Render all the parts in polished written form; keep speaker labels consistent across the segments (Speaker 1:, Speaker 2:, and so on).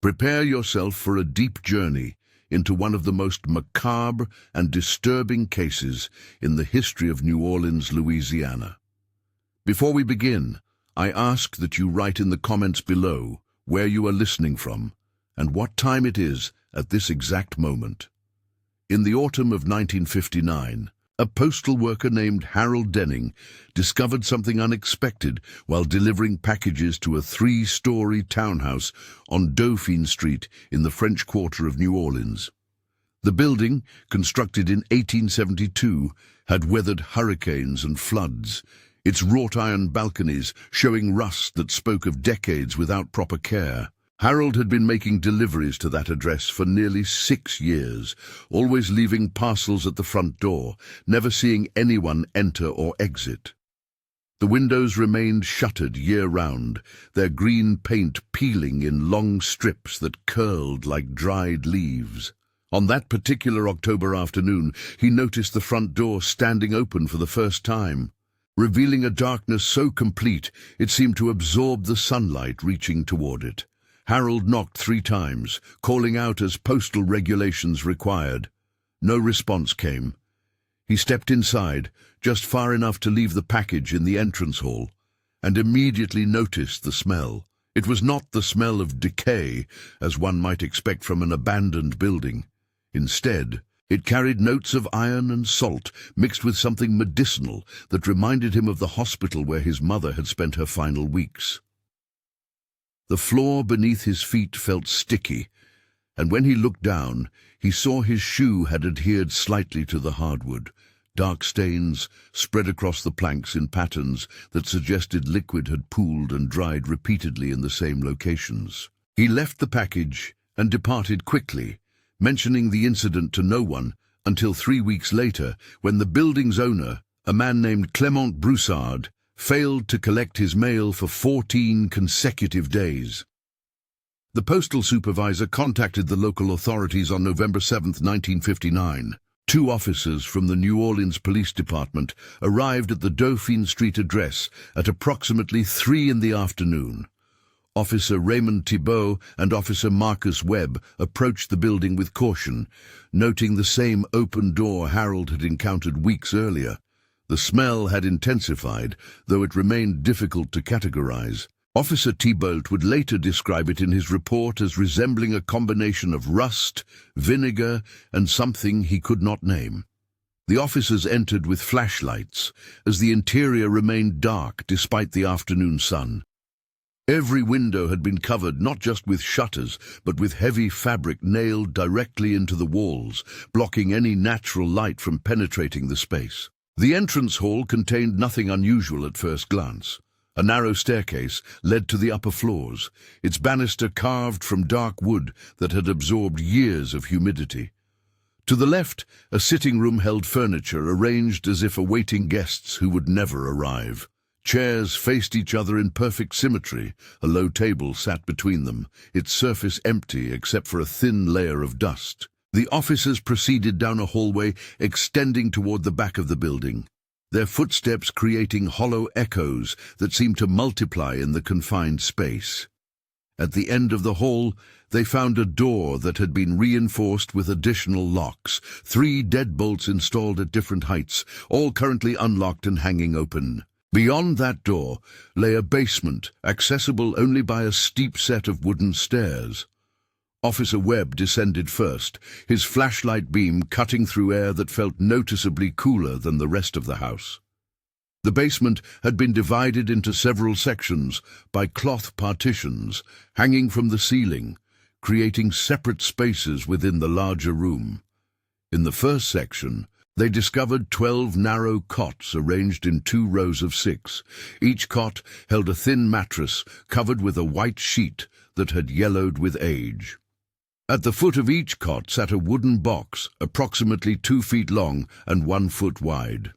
Speaker 1: Prepare yourself for a deep journey into one of the most macabre and disturbing cases in the history of New Orleans, Louisiana. Before we begin, I ask that you write in the comments below where you are listening from and what time it is at this exact moment. In the autumn of 1959, a postal worker named Harold Denning discovered something unexpected while delivering packages to a 3-story townhouse on Dauphine Street in the French Quarter of New Orleans. The building, constructed in 1872, had weathered hurricanes and floods, its wrought iron balconies showing rust that spoke of decades without proper care. Harold had been making deliveries to that address for nearly 6 years, always leaving parcels at the front door, never seeing anyone enter or exit. The windows remained shuttered year-round, their green paint peeling in long strips that curled like dried leaves. On that particular October afternoon, he noticed the front door standing open for the first time, revealing a darkness so complete it seemed to absorb the sunlight reaching toward it. Harold knocked 3 times, calling out as postal regulations required. No response came. He stepped inside, just far enough to leave the package in the entrance hall, and immediately noticed the smell. It was not the smell of decay, as one might expect from an abandoned building. Instead, it carried notes of iron and salt, mixed with something medicinal that reminded him of the hospital where his mother had spent her final weeks. The floor beneath his feet felt sticky, and when he looked down, he saw his shoe had adhered slightly to the hardwood. Dark stains spread across the planks in patterns that suggested liquid had pooled and dried repeatedly in the same locations. He left the package and departed quickly, mentioning the incident to no one until 3 weeks later, when the building's owner, a man named Clement Broussard, failed to collect his mail for 14 consecutive days. The postal supervisor contacted the local authorities on November 7, 1959. 2 officers from the New Orleans Police Department arrived at the Dauphine Street address at approximately 3 in the afternoon. Officer Raymond Thibault and Officer Marcus Webb approached the building with caution, noting the same open door Harold had encountered weeks earlier. The smell had intensified, though it remained difficult to categorize. Officer Thibault would later describe it in his report as resembling a combination of rust, vinegar, and something he could not name. The officers entered with flashlights, as the interior remained dark despite the afternoon sun. Every window had been covered not just with shutters, but with heavy fabric nailed directly into the walls, blocking any natural light from penetrating the space. The entrance hall contained nothing unusual at first glance. A narrow staircase led to the upper floors, its banister carved from dark wood that had absorbed years of humidity. To the left, a sitting room held furniture arranged as if awaiting guests who would never arrive. Chairs faced each other in perfect symmetry. A low table sat between them, its surface empty except for a thin layer of dust. The officers proceeded down a hallway extending toward the back of the building, their footsteps creating hollow echoes that seemed to multiply in the confined space. At the end of the hall, they found a door that had been reinforced with additional locks, 3 deadbolts installed at different heights, all currently unlocked and hanging open. Beyond that door lay a basement, accessible only by a steep set of wooden stairs. Officer Webb descended first, his flashlight beam cutting through air that felt noticeably cooler than the rest of the house. The basement had been divided into several sections by cloth partitions hanging from the ceiling, creating separate spaces within the larger room. In the first section, they discovered 12 narrow cots arranged in 2 rows of 6. Each cot held a thin mattress covered with a white sheet that had yellowed with age. At the foot of each cot sat a wooden box, approximately 2 feet long and 1 foot wide.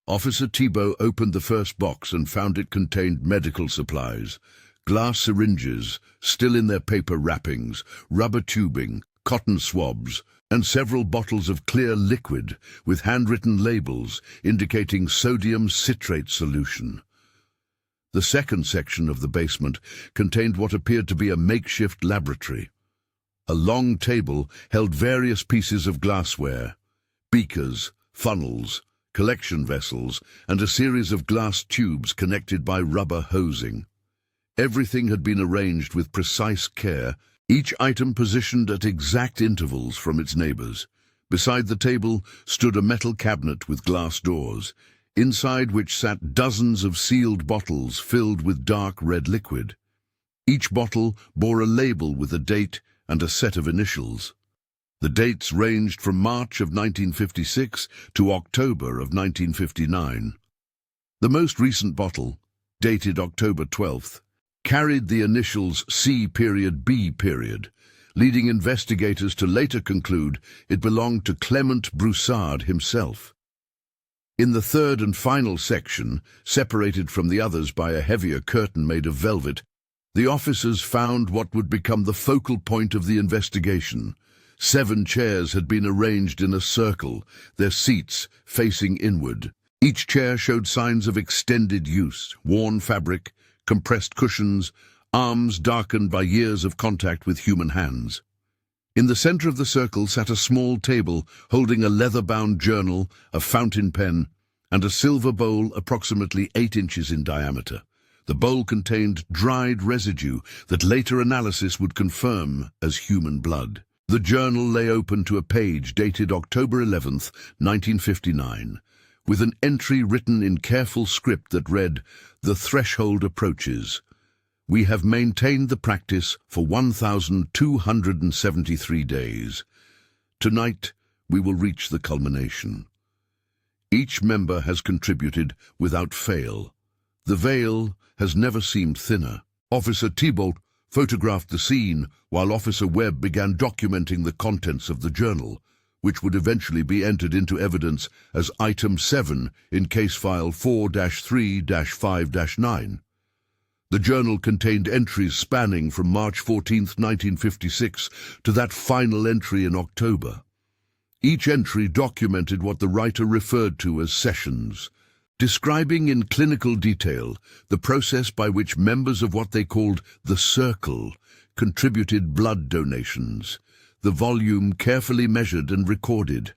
Speaker 1: Officer Thibault opened the first box and found it contained medical supplies, glass syringes, still in their paper wrappings, rubber tubing, cotton swabs, and several bottles of clear liquid with handwritten labels indicating sodium citrate solution. The second section of the basement contained what appeared to be a makeshift laboratory. A long table held various pieces of glassware, beakers, funnels, collection vessels, and a series of glass tubes connected by rubber hosing. Everything had been arranged with precise care, each item positioned at exact intervals from its neighbors. Beside the table stood a metal cabinet with glass doors, inside which sat dozens of sealed bottles filled with dark red liquid. Each bottle bore a label with a date and a set of initials. The dates ranged from March of 1956 to October of 1959. The most recent bottle, dated October 12th, carried the initials C.B., leading investigators to later conclude it belonged to Clement Broussard himself. In the third and final section, separated from the others by a heavier curtain made of velvet, the officers found what would become the focal point of the investigation. 7 chairs had been arranged in a circle, their seats facing inward. Each chair showed signs of extended use: worn fabric, compressed cushions, arms darkened by years of contact with human hands. In the center of the circle sat a small table holding a leather-bound journal, a fountain pen, and a silver bowl approximately 8 inches in diameter. The bowl contained dried residue that later analysis would confirm as human blood. The journal lay open to a page dated October 11th, 1959, with an entry written in careful script that read, "The threshold approaches. We have maintained the practice for 1,273 days. Tonight, we will reach the culmination. Each member has contributed without fail. The veil has never seemed thinner." Officer Thibault photographed the scene while Officer Webb began documenting the contents of the journal, which would eventually be entered into evidence as Item 7 in Case File 4-3-5-9. The journal contained entries spanning from March 14, 1956 to that final entry in October. Each entry documented what the writer referred to as sessions, describing in clinical detail the process by which members of what they called the Circle contributed blood donations. The volume carefully measured and recorded.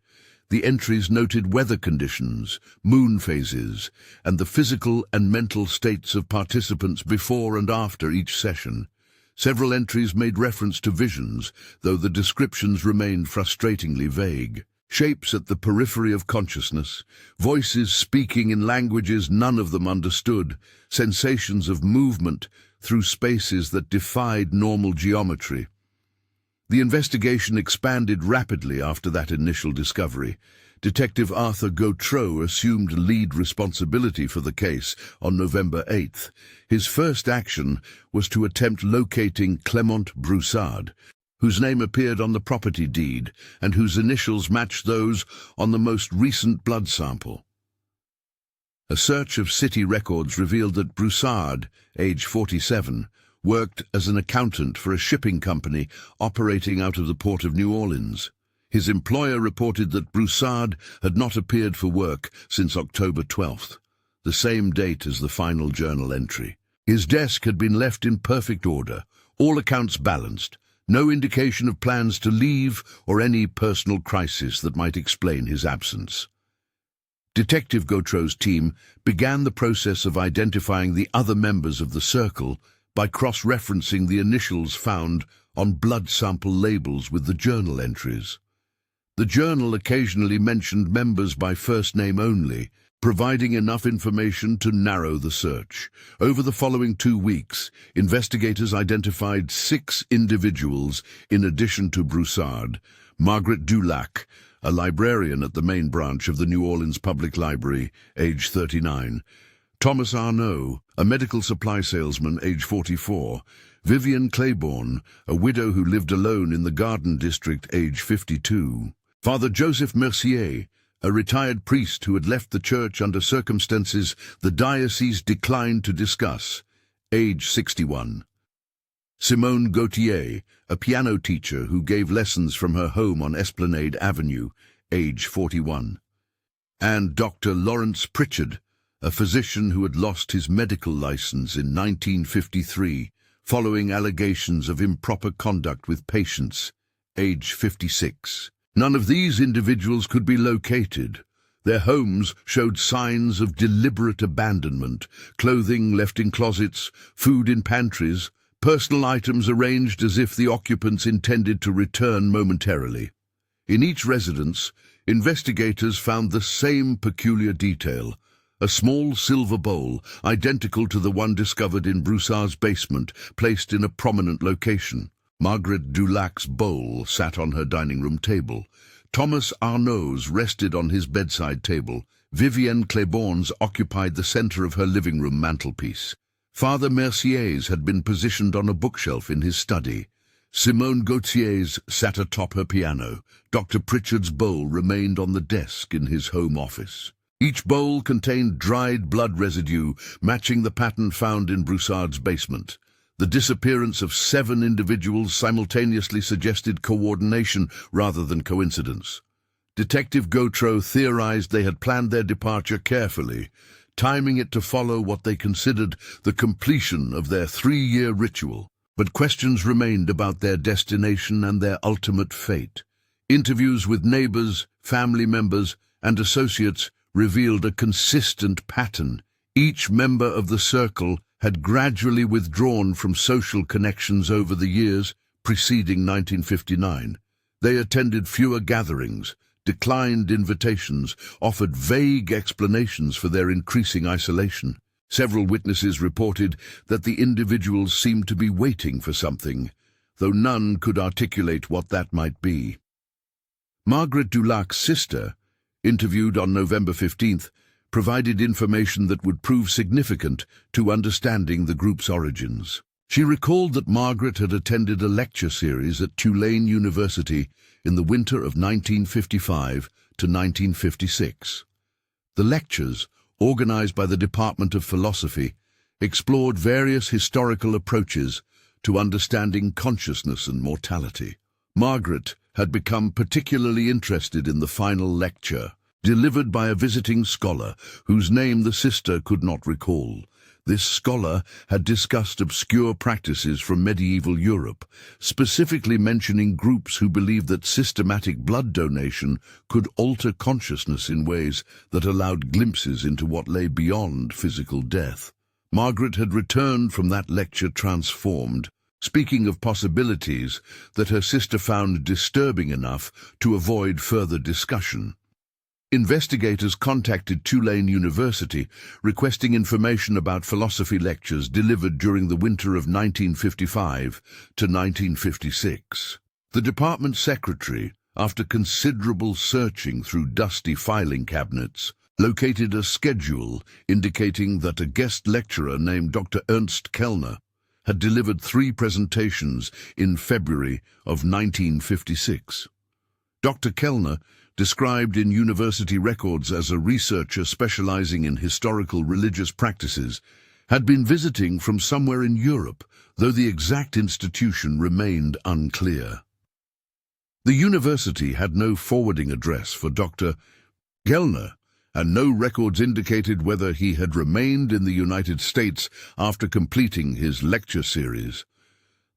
Speaker 1: The entries noted weather conditions, moon phases, and the physical and mental states of participants before and after each session. Several entries made reference to visions, though the descriptions remained frustratingly vague. Shapes at the periphery of consciousness, voices speaking in languages none of them understood, sensations of movement through spaces that defied normal geometry. The investigation expanded rapidly after that initial discovery. Detective Arthur Gautreau assumed lead responsibility for the case on November 8th. His first action was to attempt locating Clement Broussard, whose name appeared on the property deed and whose initials matched those on the most recent blood sample. A search of city records revealed that Broussard, age 47, worked as an accountant for a shipping company operating out of the port of New Orleans. His employer reported that Broussard had not appeared for work since October 12th, the same date as the final journal entry. His desk had been left in perfect order, all accounts balanced, no indication of plans to leave or any personal crisis that might explain his absence. Detective Gautreau's team began the process of identifying the other members of the Circle by cross-referencing the initials found on blood sample labels with the journal entries. The journal occasionally mentioned members by first name only, providing enough information to narrow the search. Over the following 2 weeks, investigators identified 6 individuals in addition to Broussard: Margaret Dulac, a librarian at the main branch of the New Orleans Public Library, age 39, Thomas Arnaud, a medical supply salesman, age 44, Vivian Claiborne, a widow who lived alone in the Garden District, age 52, Father Joseph Mercier, a retired priest who had left the church under circumstances the diocese declined to discuss, age 61, Simone Gauthier, a piano teacher who gave lessons from her home on Esplanade Avenue, age 41, and Dr. Lawrence Pritchard, a physician who had lost his medical license in 1953 following allegations of improper conduct with patients, age 56. None of these individuals could be located. Their homes showed signs of deliberate abandonment, clothing left in closets, food in pantries, personal items arranged as if the occupants intended to return momentarily. In each residence, investigators found the same peculiar detail: a small silver bowl, identical to the one discovered in Broussard's basement, placed in a prominent location. Margaret Dulac's bowl sat on her dining room table. Thomas Arnaud's rested on his bedside table. Vivienne Claiborne's occupied the center of her living room mantelpiece. Father Mercier's had been positioned on a bookshelf in his study. Simone Gautier's sat atop her piano. Dr. Pritchard's bowl remained on the desk in his home office. Each bowl contained dried blood residue, matching the pattern found in Broussard's basement. The disappearance of 7 individuals simultaneously suggested coordination rather than coincidence. Detective Gautreau theorized they had planned their departure carefully, timing it to follow what they considered the completion of their 3-year ritual. But questions remained about their destination and their ultimate fate. Interviews with neighbors, family members, and associates revealed a consistent pattern. Each member of the circle had gradually withdrawn from social connections over the years preceding 1959. They attended fewer gatherings, declined invitations, offered vague explanations for their increasing isolation. Several witnesses reported that the individuals seemed to be waiting for something, though none could articulate what that might be. Margaret Dulac's sister, interviewed on November 15th, provided information that would prove significant to understanding the group's origins. She recalled that Margaret had attended a lecture series at Tulane University in the winter of 1955 to 1956. The lectures, organized by the Department of Philosophy, explored various historical approaches to understanding consciousness and mortality. Margaret had become particularly interested in the final lecture, delivered by a visiting scholar whose name the sister could not recall. This scholar had discussed obscure practices from medieval Europe, specifically mentioning groups who believed that systematic blood donation could alter consciousness in ways that allowed glimpses into what lay beyond physical death. Margaret had returned from that lecture transformed, speaking of possibilities that her sister found disturbing enough to avoid further discussion. Investigators contacted Tulane University, requesting information about philosophy lectures delivered during the winter of 1955 to 1956. The department secretary, after considerable searching through dusty filing cabinets, located a schedule indicating that a guest lecturer named Dr. Ernst Kellner had delivered 3 presentations in February of 1956. Dr. Kellner, described in university records as a researcher specializing in historical religious practices, had been visiting from somewhere in Europe, though the exact institution remained unclear. The university had no forwarding address for Dr. Kellner, and no records indicated whether he had remained in the United States after completing his lecture series.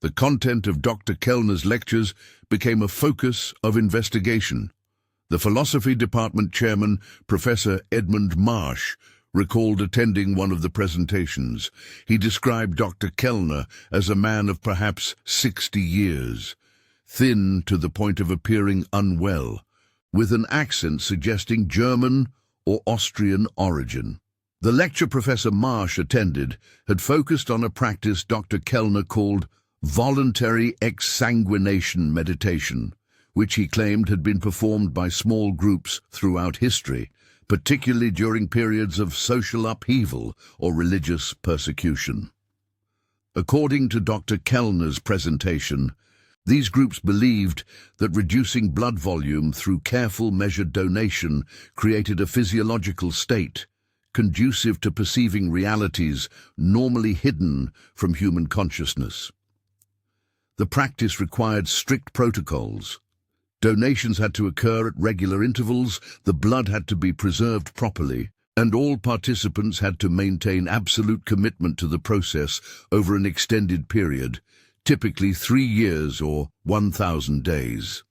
Speaker 1: The content of Dr. Kellner's lectures became a focus of investigation. The philosophy department chairman, Professor Edmund Marsh, recalled attending one of the presentations. He described Dr. Kellner as a man of perhaps 60 years, thin to the point of appearing unwell, with an accent suggesting German or Austrian origin. The lecture Professor Marsh attended had focused on a practice Dr. Kellner called voluntary exsanguination meditation, which he claimed had been performed by small groups throughout history, particularly during periods of social upheaval or religious persecution. According to Dr. Kellner's presentation, these groups believed that reducing blood volume through careful measured donation created a physiological state conducive to perceiving realities normally hidden from human consciousness. The practice required strict protocols. Donations had to occur at regular intervals, the blood had to be preserved properly, and all participants had to maintain absolute commitment to the process over an extended period, typically 3 years or 1,000 days.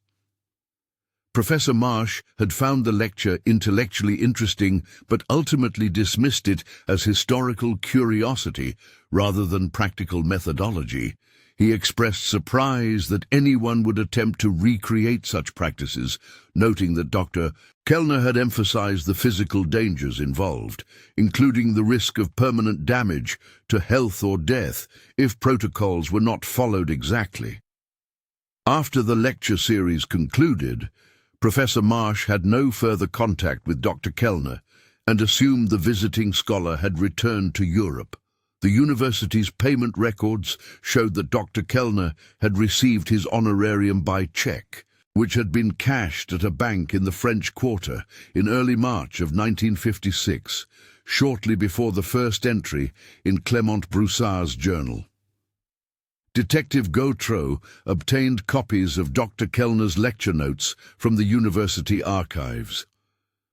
Speaker 1: Professor Marsh had found the lecture intellectually interesting but ultimately dismissed it as historical curiosity rather than practical methodology. He expressed surprise that anyone would attempt to recreate such practices, noting that Dr. Kellner had emphasized the physical dangers involved, including the risk of permanent damage to health or death if protocols were not followed exactly. After the lecture series concluded, Professor Marsh had no further contact with Dr. Kellner and assumed the visiting scholar had returned to Europe. The university's payment records showed that Dr. Kellner had received his honorarium by check, which had been cashed at a bank in the French Quarter in early March of 1956, shortly before the first entry in Clement Broussard's journal. Detective Gautreau obtained copies of Dr. Kellner's lecture notes from the university archives.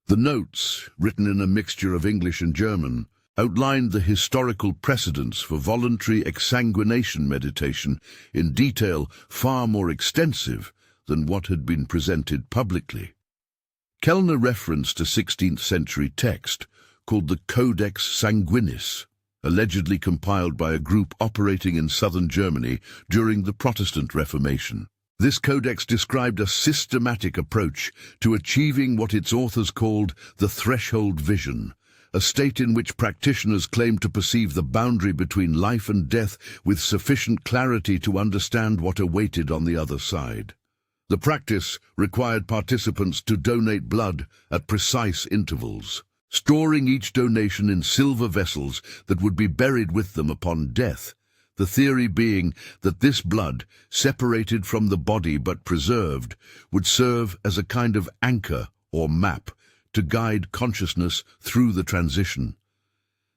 Speaker 1: The notes, written in a mixture of English and German, outlined the historical precedents for voluntary exsanguination meditation in detail far more extensive than what had been presented publicly. Kellner referenced a 16th-century text called the Codex Sanguinis, allegedly compiled by a group operating in southern Germany during the Protestant Reformation. This codex described a systematic approach to achieving what its authors called the threshold vision, a state in which practitioners claimed to perceive the boundary between life and death with sufficient clarity to understand what awaited on the other side. The practice required participants to donate blood at precise intervals, storing each donation in silver vessels that would be buried with them upon death, the theory being that this blood, separated from the body but preserved, would serve as a kind of anchor or map to guide consciousness through the transition.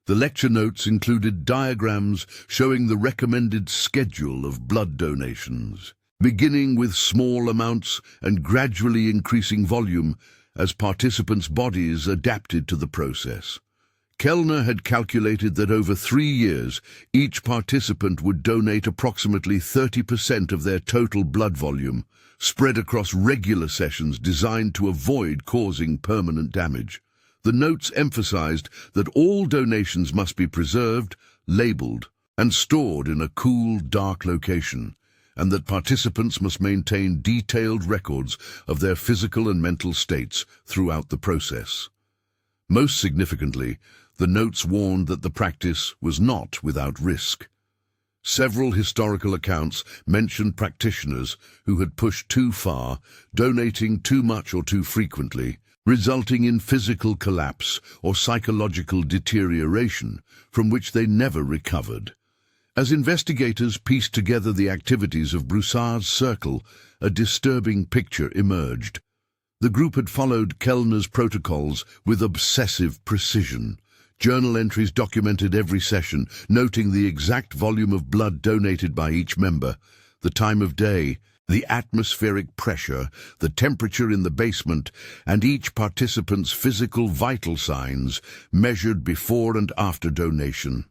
Speaker 1: The lecture notes included diagrams showing the recommended schedule of blood donations, beginning with small amounts and gradually increasing volume as participants' bodies adapted to the process. Kellner had calculated that over 3 years, each participant would donate approximately 30% of their total blood volume, spread across regular sessions designed to avoid causing permanent damage. The notes emphasized that all donations must be preserved, labeled, and stored in a cool, dark location, and that participants must maintain detailed records of their physical and mental states throughout the process. Most significantly, the notes warned that the practice was not without risk. Several historical accounts mentioned practitioners who had pushed too far, donating too much or too frequently, resulting in physical collapse or psychological deterioration from which they never recovered. As investigators pieced together the activities of Broussard's circle, a disturbing picture emerged. The group had followed Kellner's protocols with obsessive precision. Journal entries documented every session, noting the exact volume of blood donated by each member, the time of day, the atmospheric pressure, the temperature in the basement, and each participant's physical vital signs measured before and after donation.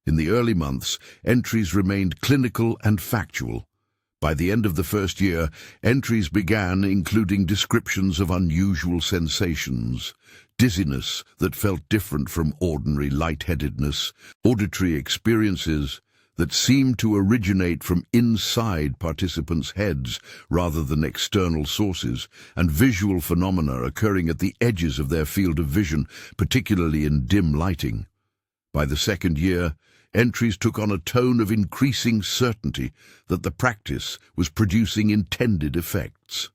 Speaker 1: In the early months, entries remained clinical and factual. By the end of the first year, entries began including descriptions of unusual sensations, dizziness that felt different from ordinary lightheadedness, auditory experiences that seemed to originate from inside participants' heads rather than external sources, and visual phenomena occurring at the edges of their field of vision, particularly in dim lighting. By the second year, entries took on a tone of increasing certainty that the practice was producing intended effects.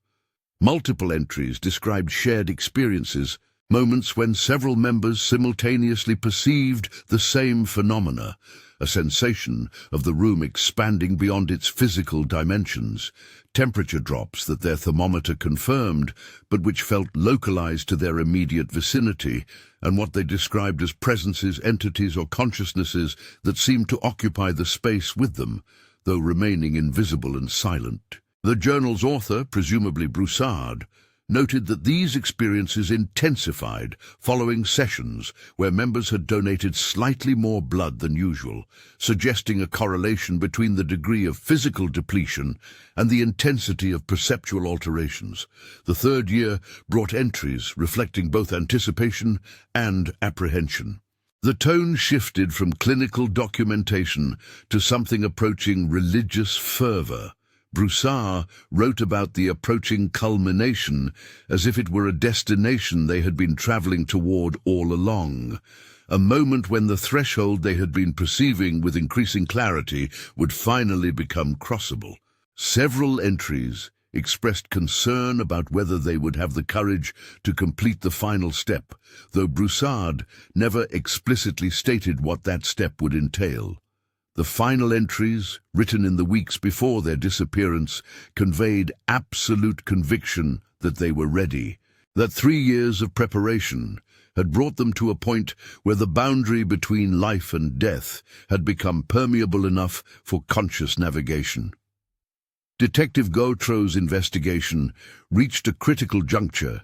Speaker 1: Multiple entries described shared experiences, moments when several members simultaneously perceived the same phenomena, a sensation of the room expanding beyond its physical dimensions, temperature drops that their thermometer confirmed, but which felt localized to their immediate vicinity, and what they described as presences, entities, or consciousnesses that seemed to occupy the space with them, though remaining invisible and silent. The journal's author, presumably Broussard, noted that these experiences intensified following sessions where members had donated slightly more blood than usual, suggesting a correlation between the degree of physical depletion and the intensity of perceptual alterations. The third year brought entries reflecting both anticipation and apprehension. The tone shifted from clinical documentation to something approaching religious fervor. Broussard wrote about the approaching culmination as if it were a destination they had been traveling toward all along, a moment when the threshold they had been perceiving with increasing clarity would finally become crossable. Several entries expressed concern about whether they would have the courage to complete the final step, though Broussard never explicitly stated what that step would entail. The final entries, written in the weeks before their disappearance, conveyed absolute conviction that they were ready, that 3 years of preparation had brought them to a point where the boundary between life and death had become permeable enough for conscious navigation. Detective Gautreau's investigation reached a critical juncture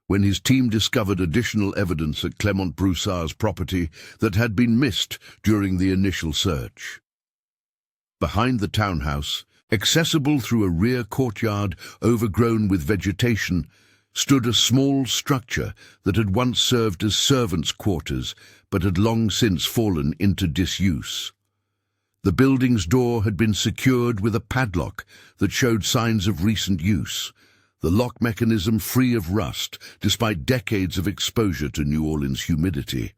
Speaker 1: when his team discovered additional evidence at Clement Broussard's property that had been missed during the initial search. Behind the townhouse, accessible through a rear courtyard overgrown with vegetation, stood a small structure that had once served as servants' quarters but had long since fallen into disuse. The building's door had been secured with a padlock that showed signs of recent use, the lock mechanism free of rust despite decades of exposure to New Orleans humidity.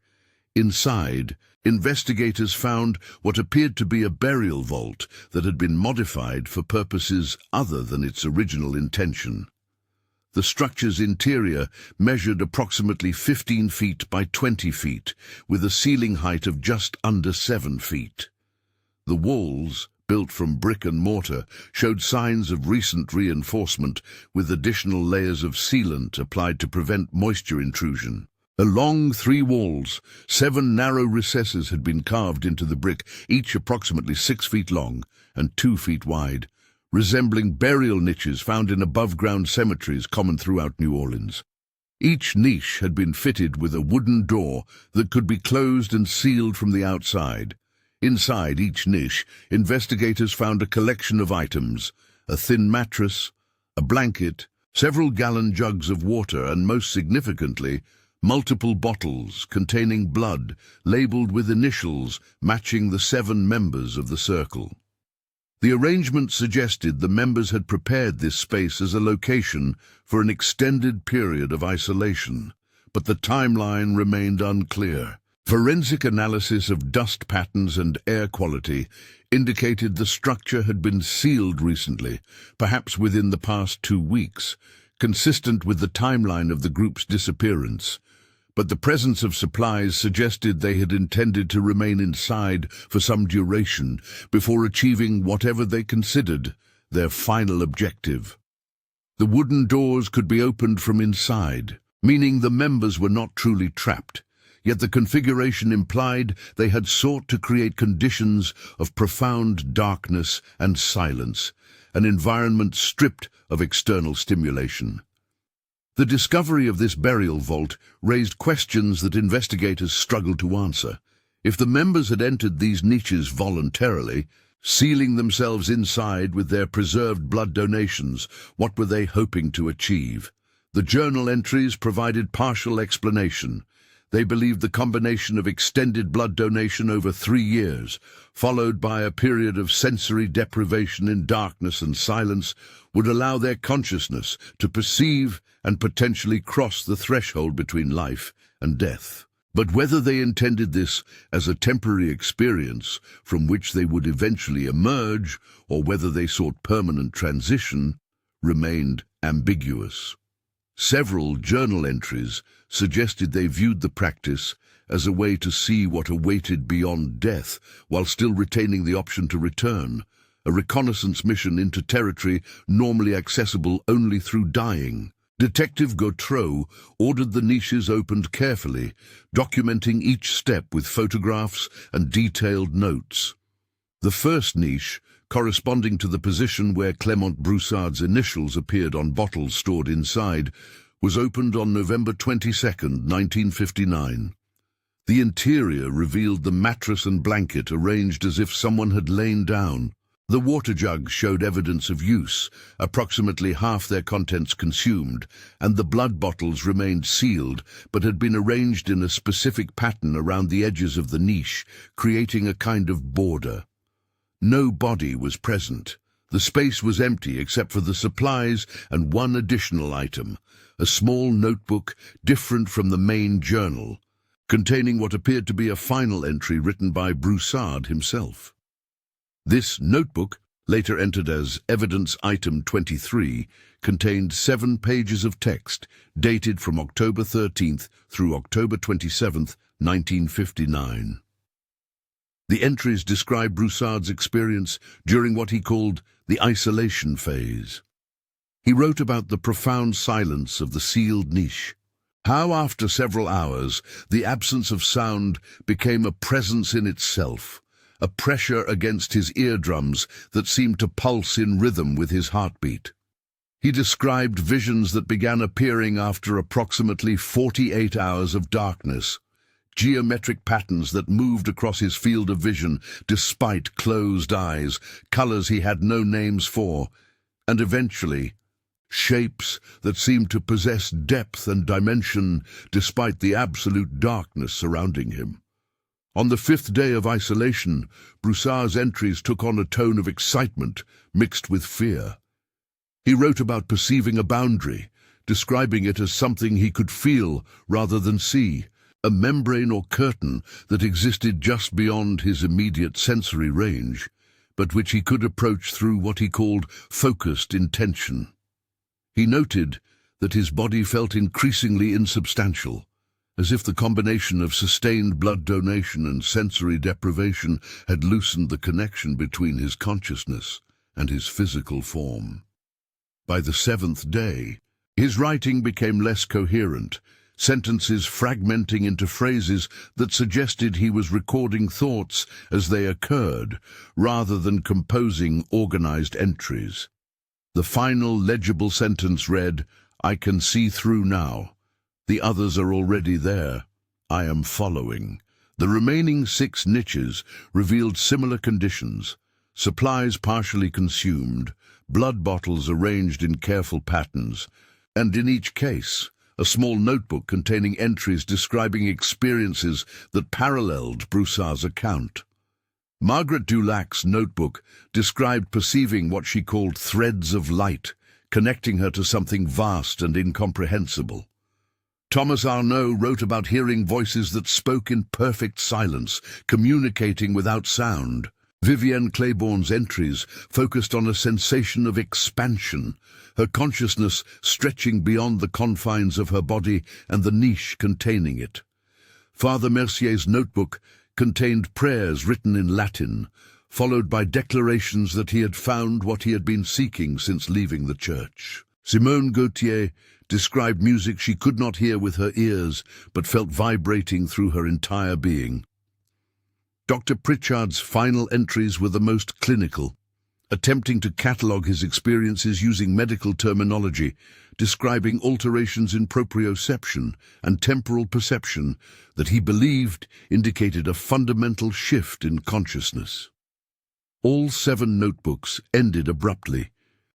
Speaker 1: Inside, investigators found what appeared to be a burial vault that had been modified for purposes other than its original intention. The structure's interior measured approximately 15 feet by 20 feet, with a ceiling height of just under 7 feet. The walls, built from brick and mortar, showed signs of recent reinforcement, with additional layers of sealant applied to prevent moisture intrusion. Along 3 walls, 7 narrow recesses had been carved into the brick, each approximately 6 feet long and 2 feet wide, resembling burial niches found in above-ground cemeteries common throughout New Orleans. Each niche had been fitted with a wooden door that could be closed and sealed from the outside. Inside each niche, investigators found a collection of items: a thin mattress, a blanket, several gallon jugs of water, and most significantly, multiple bottles containing blood labeled with initials matching the 7 members of the circle. The arrangement suggested the members had prepared this space as a location for an extended period of isolation, but the timeline remained unclear. Forensic analysis of dust patterns and air quality indicated the structure had been sealed recently, perhaps within the past 2 weeks, consistent with the timeline of the group's disappearance. But the presence of supplies suggested they had intended to remain inside for some duration before achieving whatever they considered their final objective. The wooden doors could be opened from inside, meaning the members were not truly trapped. Yet the configuration implied they had sought to create conditions of profound darkness and silence, an environment stripped of external stimulation. The discovery of this burial vault raised questions that investigators struggled to answer. If the members had entered these niches voluntarily, sealing themselves inside with their preserved blood donations, what were they hoping to achieve? The journal entries provided partial explanation. They believed the combination of extended blood donation over 3 years, followed by a period of sensory deprivation in darkness and silence, would allow their consciousness to perceive and potentially cross the threshold between life and death. But whether they intended this as a temporary experience from which they would eventually emerge, or whether they sought permanent transition, remained ambiguous. Several journal entries suggested they viewed the practice as a way to see what awaited beyond death while still retaining the option to return, a reconnaissance mission into territory normally accessible only through dying. Detective Gautreau ordered the niches opened carefully, documenting each step with photographs and detailed notes. The first niche corresponding to the position where Clement Broussard's initials appeared on bottles stored inside, was opened on November 22, 1959. The interior revealed the mattress and blanket arranged as if someone had lain down. The water jugs showed evidence of use, approximately half their contents consumed, and the blood bottles remained sealed but had been arranged in a specific pattern around the edges of the niche, creating a kind of border. No body was present. The space was empty except for the supplies and one additional item, a small notebook different from the main journal, containing what appeared to be a final entry written by Broussard himself. This notebook, later entered as Evidence Item 23, contained 7 pages of text dated from October 13th through October 27th, 1959. The entries describe Broussard's experience during what he called the isolation phase. He wrote about the profound silence of the sealed niche, how after several hours the absence of sound became a presence in itself, a pressure against his eardrums that seemed to pulse in rhythm with his heartbeat. He described visions that began appearing after approximately 48 hours of darkness, geometric patterns that moved across his field of vision despite closed eyes, colors he had no names for, and eventually, shapes that seemed to possess depth and dimension despite the absolute darkness surrounding him. On the 5th day of isolation, Broussard's entries took on a tone of excitement mixed with fear. He wrote about perceiving a boundary, describing it as something he could feel rather than see, a membrane or curtain that existed just beyond his immediate sensory range, but which he could approach through what he called focused intention. He noted that his body felt increasingly insubstantial, as if the combination of sustained blood donation and sensory deprivation had loosened the connection between his consciousness and his physical form. By the 7th day, his writing became less coherent, sentences fragmenting into phrases that suggested he was recording thoughts as they occurred, rather than composing organized entries. The final legible sentence read, "I can see through now. The others are already there. I am following." The remaining 6 niches revealed similar conditions: supplies partially consumed, blood bottles arranged in careful patterns, and in each case, a small notebook containing entries describing experiences that paralleled Broussard's account. Margaret Dulac's notebook described perceiving what she called threads of light, connecting her to something vast and incomprehensible. Thomas Arnaud wrote about hearing voices that spoke in perfect silence, communicating without sound. Vivienne Claiborne's entries focused on a sensation of expansion, her consciousness stretching beyond the confines of her body and the niche containing it. Father Mercier's notebook contained prayers written in Latin, followed by declarations that he had found what he had been seeking since leaving the church. Simone Gautier described music she could not hear with her ears, but felt vibrating through her entire being. Dr. Pritchard's final entries were the most clinical, attempting to catalogue his experiences using medical terminology, describing alterations in proprioception and temporal perception that he believed indicated a fundamental shift in consciousness. All 7 notebooks ended abruptly.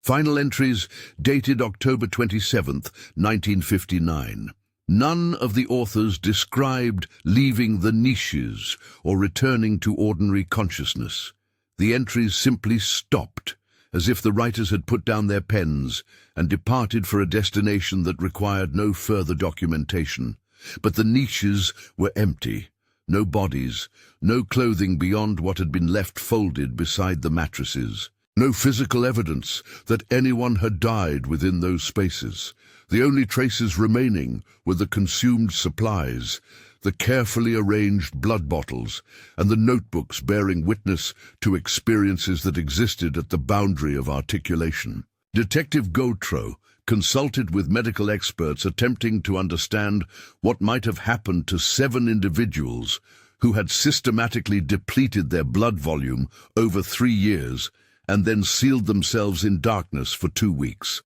Speaker 1: Final entries dated October 27, 1959. None of the authors described leaving the niches or returning to ordinary consciousness. The entries simply stopped, as if the writers had put down their pens and departed for a destination that required no further documentation. But the niches were empty. No bodies, no clothing beyond what had been left folded beside the mattresses. No physical evidence that anyone had died within those spaces. The only traces remaining were the consumed supplies, the carefully arranged blood bottles, and the notebooks bearing witness to experiences that existed at the boundary of articulation. Detective Gautreau consulted with medical experts attempting to understand what might have happened to 7 individuals who had systematically depleted their blood volume over 3 years and then sealed themselves in darkness for 2 weeks.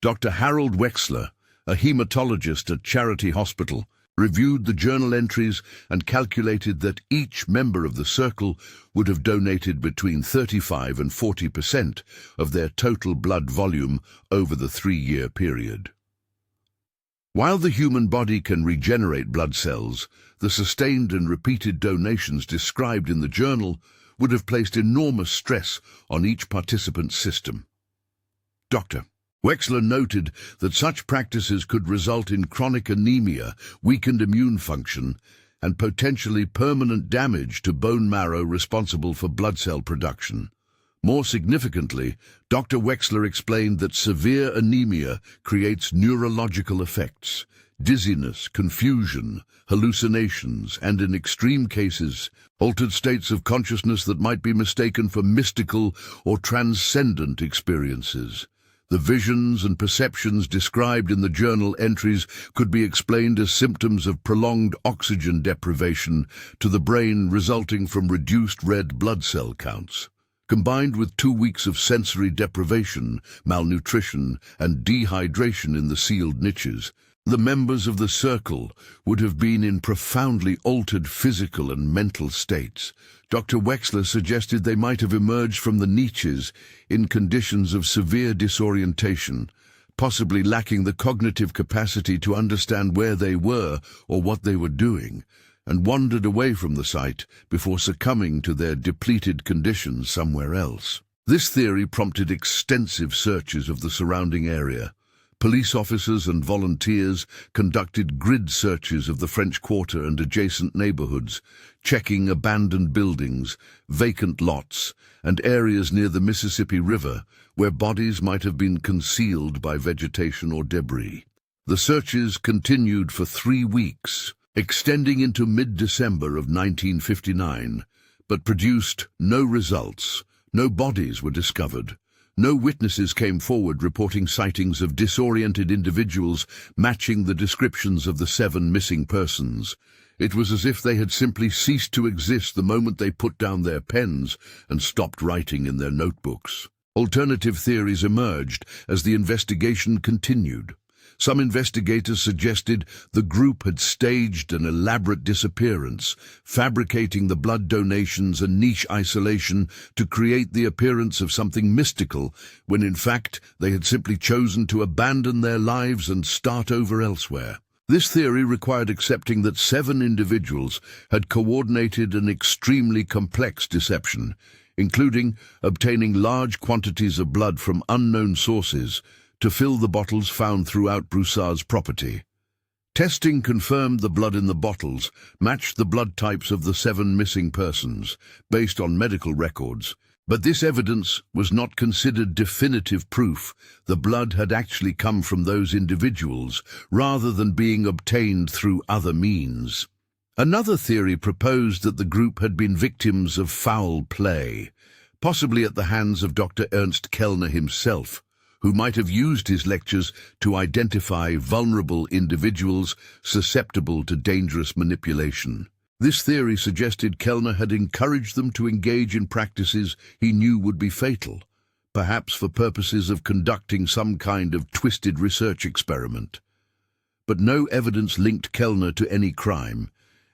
Speaker 1: Dr. Harold Wexler, a hematologist at Charity Hospital, reviewed the journal entries and calculated that each member of the circle would have donated between 35 and 40% of their total blood volume over the 3-year period. While the human body can regenerate blood cells, the sustained and repeated donations described in the journal would have placed enormous stress on each participant's system. Dr. Wexler noted that such practices could result in chronic anemia, weakened immune function, and potentially permanent damage to bone marrow responsible for blood cell production. More significantly, Dr. Wexler explained that severe anemia creates neurological effects, dizziness, confusion, hallucinations, and in extreme cases, altered states of consciousness that might be mistaken for mystical or transcendent experiences. The visions and perceptions described in the journal entries could be explained as symptoms of prolonged oxygen deprivation to the brain resulting from reduced red blood cell counts. Combined with 2 weeks of sensory deprivation, malnutrition, and dehydration in the sealed niches, the members of the circle would have been in profoundly altered physical and mental states. Dr. Wexler suggested they might have emerged from the niches in conditions of severe disorientation, possibly lacking the cognitive capacity to understand where they were or what they were doing, and wandered away from the site before succumbing to their depleted conditions somewhere else. This theory prompted extensive searches of the surrounding area. Police officers and volunteers conducted grid searches of the French Quarter and adjacent neighborhoods, checking abandoned buildings, vacant lots, and areas near the Mississippi River where bodies might have been concealed by vegetation or debris. The searches continued for 3 weeks, extending into mid-December of 1959, but produced no results. No bodies were discovered. No witnesses came forward reporting sightings of disoriented individuals matching the descriptions of the 7 missing persons. It was as if they had simply ceased to exist the moment they put down their pens and stopped writing in their notebooks. Alternative theories emerged as the investigation continued. Some investigators suggested the group had staged an elaborate disappearance, fabricating the blood donations and niche isolation to create the appearance of something mystical, when in fact they had simply chosen to abandon their lives and start over elsewhere. This theory required accepting that 7 individuals had coordinated an extremely complex deception, including obtaining large quantities of blood from unknown sources to fill the bottles found throughout Broussard's property. Testing confirmed the blood in the bottles matched the blood types of the 7 missing persons, based on medical records, but this evidence was not considered definitive proof the blood had actually come from those individuals, rather than being obtained through other means. Another theory proposed that the group had been victims of foul play, possibly at the hands of Dr. Ernst Kellner himself, who might have used his lectures to identify vulnerable individuals susceptible to dangerous manipulation. This theory suggested Kellner had encouraged them to engage in practices he knew would be fatal, perhaps for purposes of conducting some kind of twisted research experiment. But no evidence linked Kellner to any crime,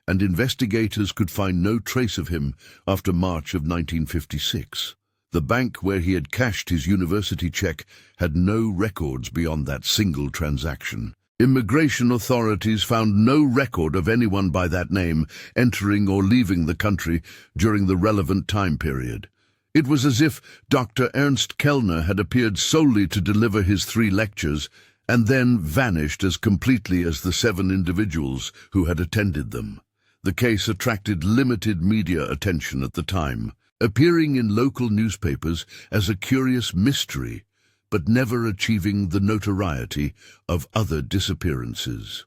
Speaker 1: and investigators could find no trace of him after March of 1956. The bank where he had cashed his university check had no records beyond that single transaction. Immigration authorities found no record of anyone by that name entering or leaving the country during the relevant time period. It was as if Dr. Ernst Kellner had appeared solely to deliver his 3 lectures and then vanished as completely as the 7 individuals who had attended them. The case attracted limited media attention at the time, appearing in local newspapers as a curious mystery, but never achieving the notoriety of other disappearances.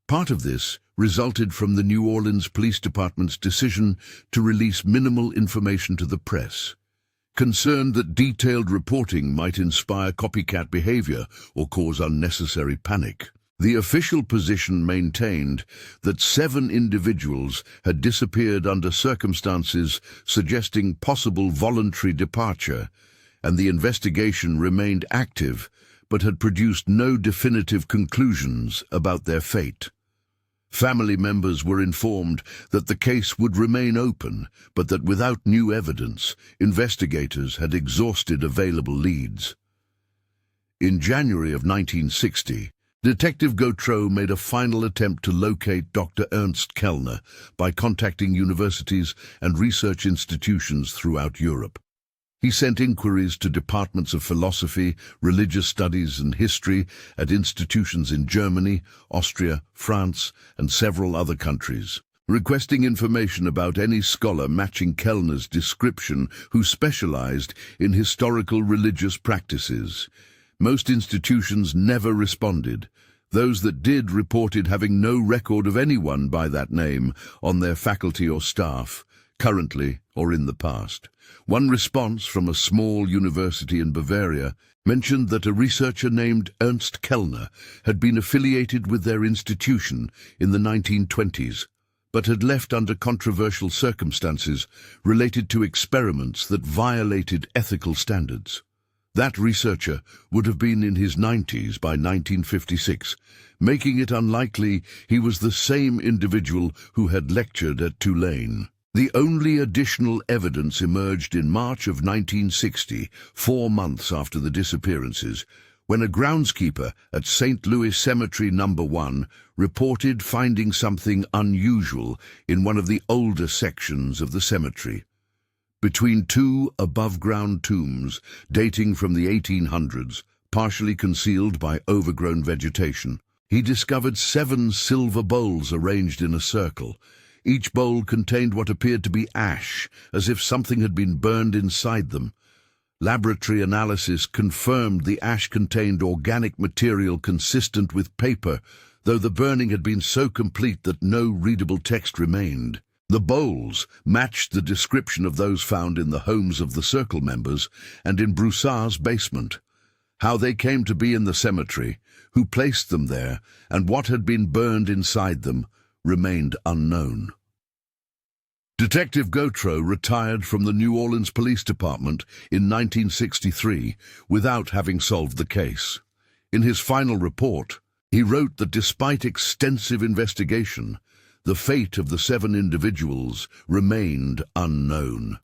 Speaker 1: Part of this resulted from the New Orleans Police Department's decision to release minimal information to the press, concerned that detailed reporting might inspire copycat behavior or cause unnecessary panic. The official position maintained that 7 individuals had disappeared under circumstances suggesting possible voluntary departure, and the investigation remained active but had produced no definitive conclusions about their fate. Family members were informed that the case would remain open, but that without new evidence, investigators had exhausted available leads. In January of 1960, Detective Gautreau made a final attempt to locate Dr. Ernst Kellner by contacting universities and research institutions throughout Europe. He sent inquiries to departments of philosophy, religious studies, and history at institutions in Germany, Austria, France, and several other countries, requesting information about any scholar matching Kellner's description who specialized in historical religious practices. Most institutions never responded. Those that did reported having no record of anyone by that name on their faculty or staff, currently or in the past. One response from a small university in Bavaria mentioned that a researcher named Ernst Kellner had been affiliated with their institution in the 1920s, but had left under controversial circumstances related to experiments that violated ethical standards. That researcher would have been in his 90s by 1956, making it unlikely he was the same individual who had lectured at Tulane. The only additional evidence emerged in March of 1960, 4 months after the disappearances, when a groundskeeper at St. Louis Cemetery No. 1 reported finding something unusual in one of the older sections of the cemetery. Between 2 above-ground tombs dating from the 1800s, partially concealed by overgrown vegetation, he discovered 7 silver bowls arranged in a circle. Each bowl contained what appeared to be ash, as if something had been burned inside them. Laboratory analysis confirmed the ash contained organic material consistent with paper, though the burning had been so complete that no readable text remained. The bowls matched the description of those found in the homes of the Circle members and in Broussard's basement. How they came to be in the cemetery, who placed them there, and what had been burned inside them remained unknown. Detective Gautreau retired from the New Orleans Police Department in 1963 without having solved the case. In his final report, he wrote that despite extensive investigation, the fate of the 7 individuals remained unknown.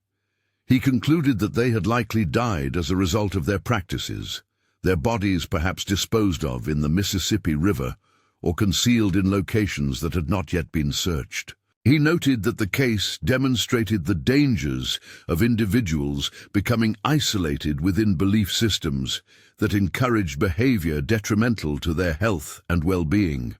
Speaker 1: He concluded that they had likely died as a result of their practices, their bodies perhaps disposed of in the Mississippi River or concealed in locations that had not yet been searched. He noted that the case demonstrated the dangers of individuals becoming isolated within belief systems that encouraged behavior detrimental to their health and well-being.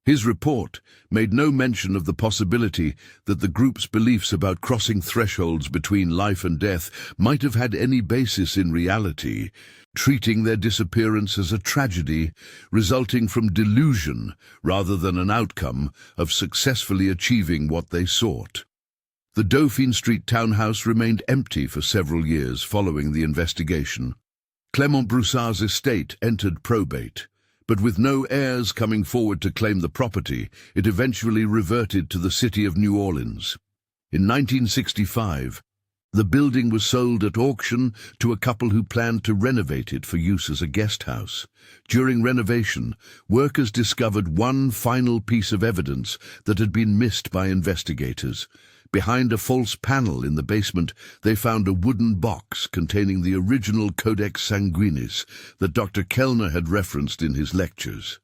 Speaker 1: His report made no mention of the possibility that the group's beliefs about crossing thresholds between life and death might have had any basis in reality, treating their disappearance as a tragedy resulting from delusion rather than an outcome of successfully achieving what they sought. The Dauphine Street townhouse remained empty for several years following the investigation. Clement Broussard's estate entered probate, but with no heirs coming forward to claim the property, it eventually reverted to the city of New Orleans. In 1965, the building was sold at auction to a couple who planned to renovate it for use as a guest house. During renovation, workers discovered one final piece of evidence that had been missed by investigators. Behind a false panel in the basement, they found a wooden box containing the original Codex Sanguinis that Dr. Kellner had referenced in his lectures.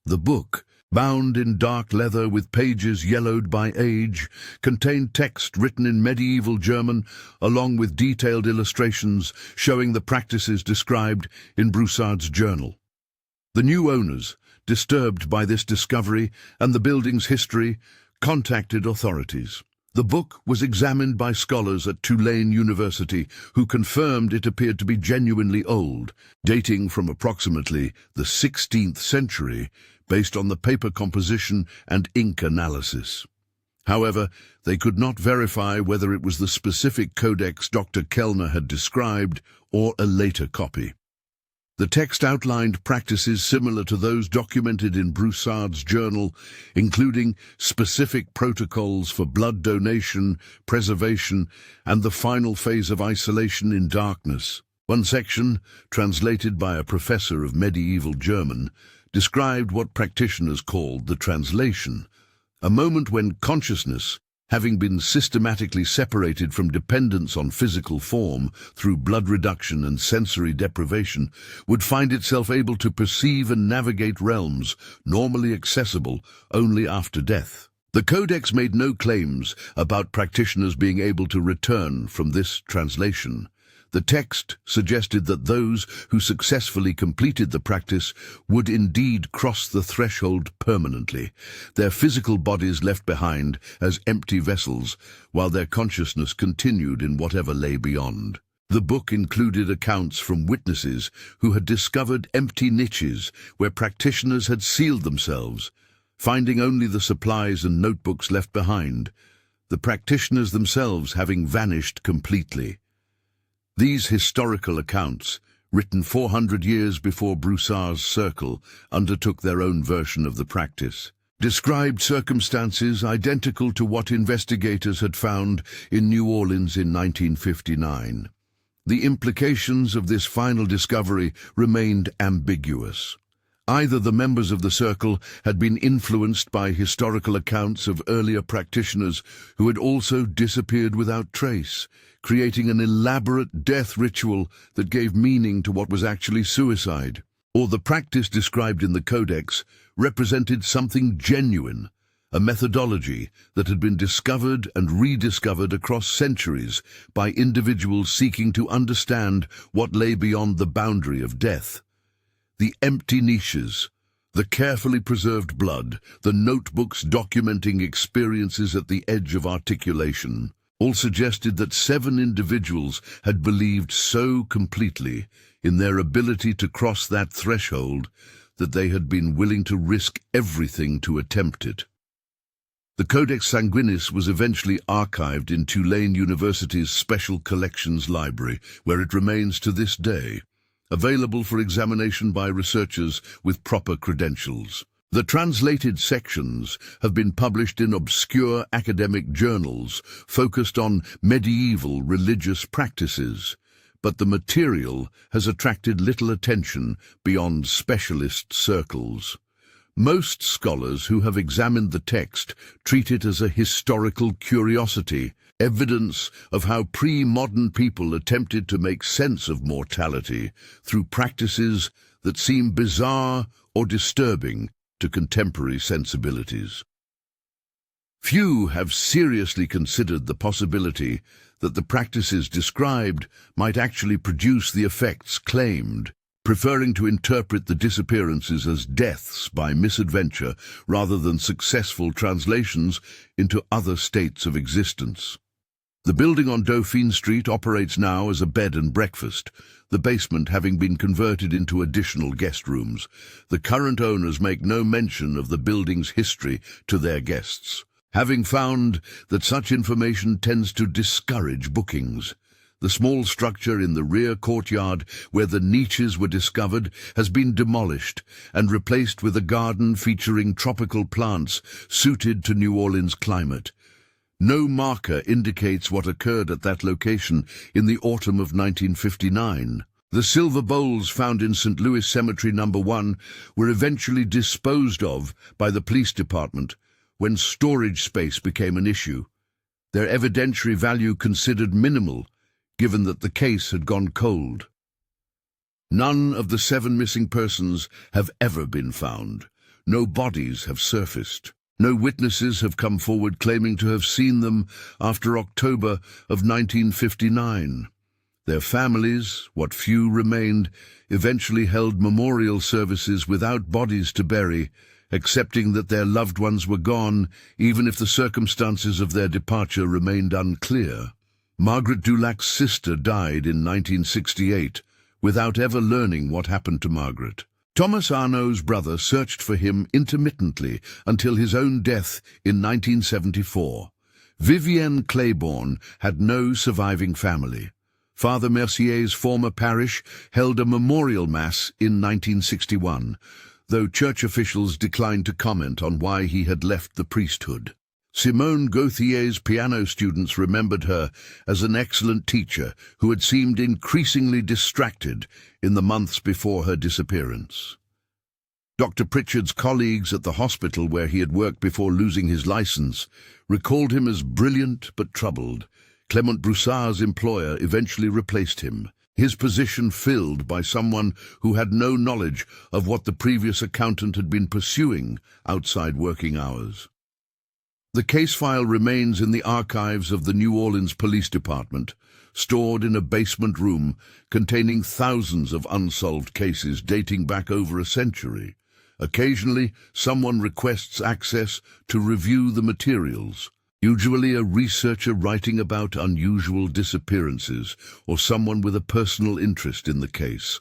Speaker 1: The book, bound in dark leather with pages yellowed by age, contained text written in medieval German, along with detailed illustrations showing the practices described in Broussard's journal. The new owners, disturbed by this discovery and the building's history, contacted authorities. The book was examined by scholars at Tulane University who confirmed it appeared to be genuinely old, dating from approximately the 16th century, based on the paper composition and ink analysis. However, they could not verify whether it was the specific codex Dr. Kellner had described or a later copy. The text outlined practices similar to those documented in Broussard's journal, including specific protocols for blood donation, preservation, and the final phase of isolation in darkness. One section, translated by a professor of medieval German, described what practitioners called the translation, a moment when consciousness, having been systematically separated from dependence on physical form through blood reduction and sensory deprivation, would find itself able to perceive and navigate realms normally accessible only after death. The Codex made no claims about practitioners being able to return from this translation. The text suggested that those who successfully completed the practice would indeed cross the threshold permanently, their physical bodies left behind as empty vessels, while their consciousness continued in whatever lay beyond. The book included accounts from witnesses who had discovered empty niches where practitioners had sealed themselves, finding only the supplies and notebooks left behind, the practitioners themselves having vanished completely. These historical accounts, written 400 years before Broussard's circle undertook their own version of the practice, described circumstances identical to what investigators had found in New Orleans in 1959. The implications of this final discovery remained ambiguous. Either the members of the circle had been influenced by historical accounts of earlier practitioners who had also disappeared without trace, creating an elaborate death ritual that gave meaning to what was actually suicide, or the practice described in the Codex represented something genuine, a methodology that had been discovered and rediscovered across centuries by individuals seeking to understand what lay beyond the boundary of death. The empty niches, the carefully preserved blood, the notebooks documenting experiences at the edge of articulation, all suggested that 7 individuals had believed so completely in their ability to cross that threshold that they had been willing to risk everything to attempt it. The Codex Sanguinis was eventually archived in Tulane University's Special Collections Library, where it remains to this day, available for examination by researchers with proper credentials. The translated sections have been published in obscure academic journals focused on medieval religious practices, but the material has attracted little attention beyond specialist circles. Most scholars who have examined the text treat it as a historical curiosity, evidence of how pre-modern people attempted to make sense of mortality through practices that seem bizarre or disturbing to contemporary sensibilities. Few have seriously considered the possibility that the practices described might actually produce the effects claimed, preferring to interpret the disappearances as deaths by misadventure rather than successful translations into other states of existence. The building on Dauphine Street operates now as a bed and breakfast, the basement having been converted into additional guest rooms. The current owners make no mention of the building's history to their guests, having found that such information tends to discourage bookings. The small structure in the rear courtyard where the niches were discovered has been demolished and replaced with a garden featuring tropical plants suited to New Orleans climate. No marker indicates what occurred at that location in the autumn of 1959. The silver bowls found in St. Louis Cemetery No. 1 were eventually disposed of by the police department when storage space became an issue, their evidentiary value considered minimal, given that the case had gone cold. None of the 7 missing persons have ever been found. No bodies have surfaced. No witnesses have come forward claiming to have seen them after October of 1959. Their families, what few remained, eventually held memorial services without bodies to bury, accepting that their loved ones were gone, even if the circumstances of their departure remained unclear. Margaret Dulac's sister died in 1968, without ever learning what happened to Margaret. Thomas Arnaud's brother searched for him intermittently until his own death in 1974. Vivienne Claiborne had no surviving family. Father Mercier's former parish held a memorial mass in 1961, though church officials declined to comment on why he had left the priesthood. Simone Gauthier's piano students remembered her as an excellent teacher who had seemed increasingly distracted in the months before her disappearance. Dr. Pritchard's colleagues at the hospital where he had worked before losing his license recalled him as brilliant but troubled. Clement Broussard's employer eventually replaced him, his position filled by someone who had no knowledge of what the previous accountant had been pursuing outside working hours. The case file remains in the archives of the New Orleans Police Department, stored in a basement room containing thousands of unsolved cases dating back over a century. Occasionally, someone requests access to review the materials, usually a researcher writing about unusual disappearances or someone with a personal interest in the case.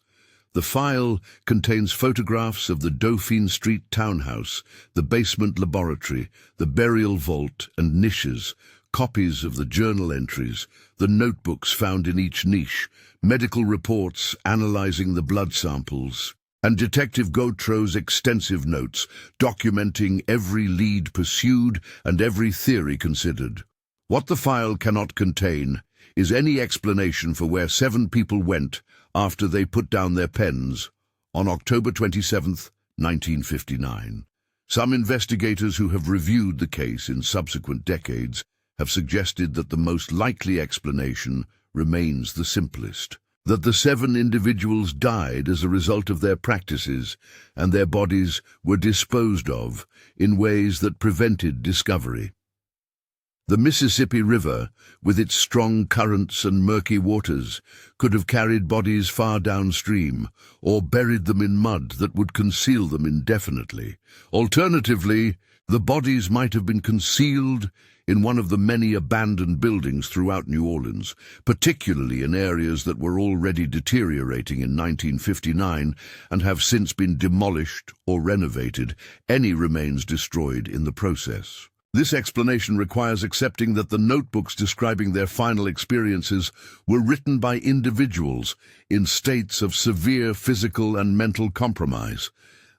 Speaker 1: The file contains photographs of the Dauphine Street townhouse, the basement laboratory, the burial vault and niches, copies of the journal entries, the notebooks found in each niche, medical reports analyzing the blood samples, and Detective Gautreau's extensive notes documenting every lead pursued and every theory considered. What the file cannot contain is any explanation for where 7 people went after they put down their pens on October 27, 1959. Some investigators who have reviewed the case in subsequent decades have suggested that the most likely explanation remains the simplest, that the 7 individuals died as a result of their practices and their bodies were disposed of in ways that prevented discovery. The Mississippi River, with its strong currents and murky waters, could have carried bodies far downstream or buried them in mud that would conceal them indefinitely. Alternatively, the bodies might have been concealed in one of the many abandoned buildings throughout New Orleans, particularly in areas that were already deteriorating in 1959 and have since been demolished or renovated, any remains destroyed in the process. This explanation requires accepting that the notebooks describing their final experiences were written by individuals in states of severe physical and mental compromise,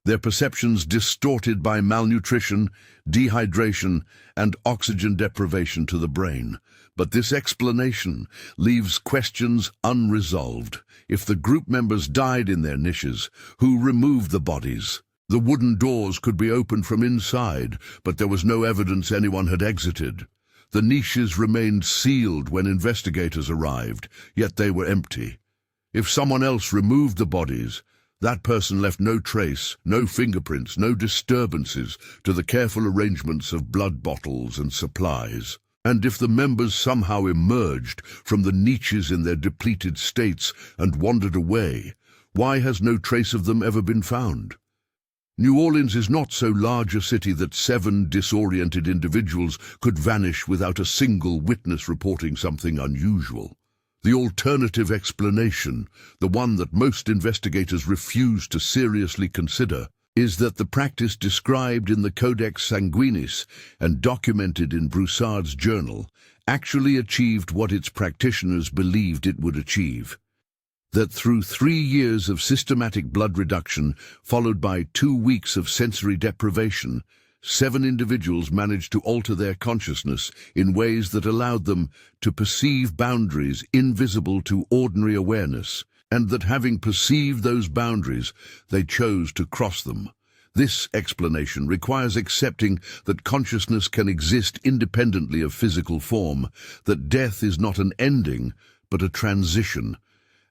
Speaker 1: their perceptions distorted by malnutrition, dehydration, and oxygen deprivation to the brain. But this explanation leaves questions unresolved. If the group members died in their niches, who removed the bodies? The wooden doors could be opened from inside, but there was no evidence anyone had exited. The niches remained sealed when investigators arrived, yet they were empty. If someone else removed the bodies, that person left no trace, no fingerprints, no disturbances to the careful arrangements of blood bottles and supplies. And if the members somehow emerged from the niches in their depleted states and wandered away, why has no trace of them ever been found? New Orleans is not so large a city that 7 disoriented individuals could vanish without a single witness reporting something unusual. The alternative explanation, the one that most investigators refuse to seriously consider, is that the practice described in the Codex Sanguinis and documented in Broussard's journal actually achieved what its practitioners believed it would achieve. That through 3 years of systematic blood reduction, followed by 2 weeks of sensory deprivation, 7 individuals managed to alter their consciousness in ways that allowed them to perceive boundaries invisible to ordinary awareness, and that having perceived those boundaries, they chose to cross them. This explanation requires accepting that consciousness can exist independently of physical form, that death is not an ending, but a transition,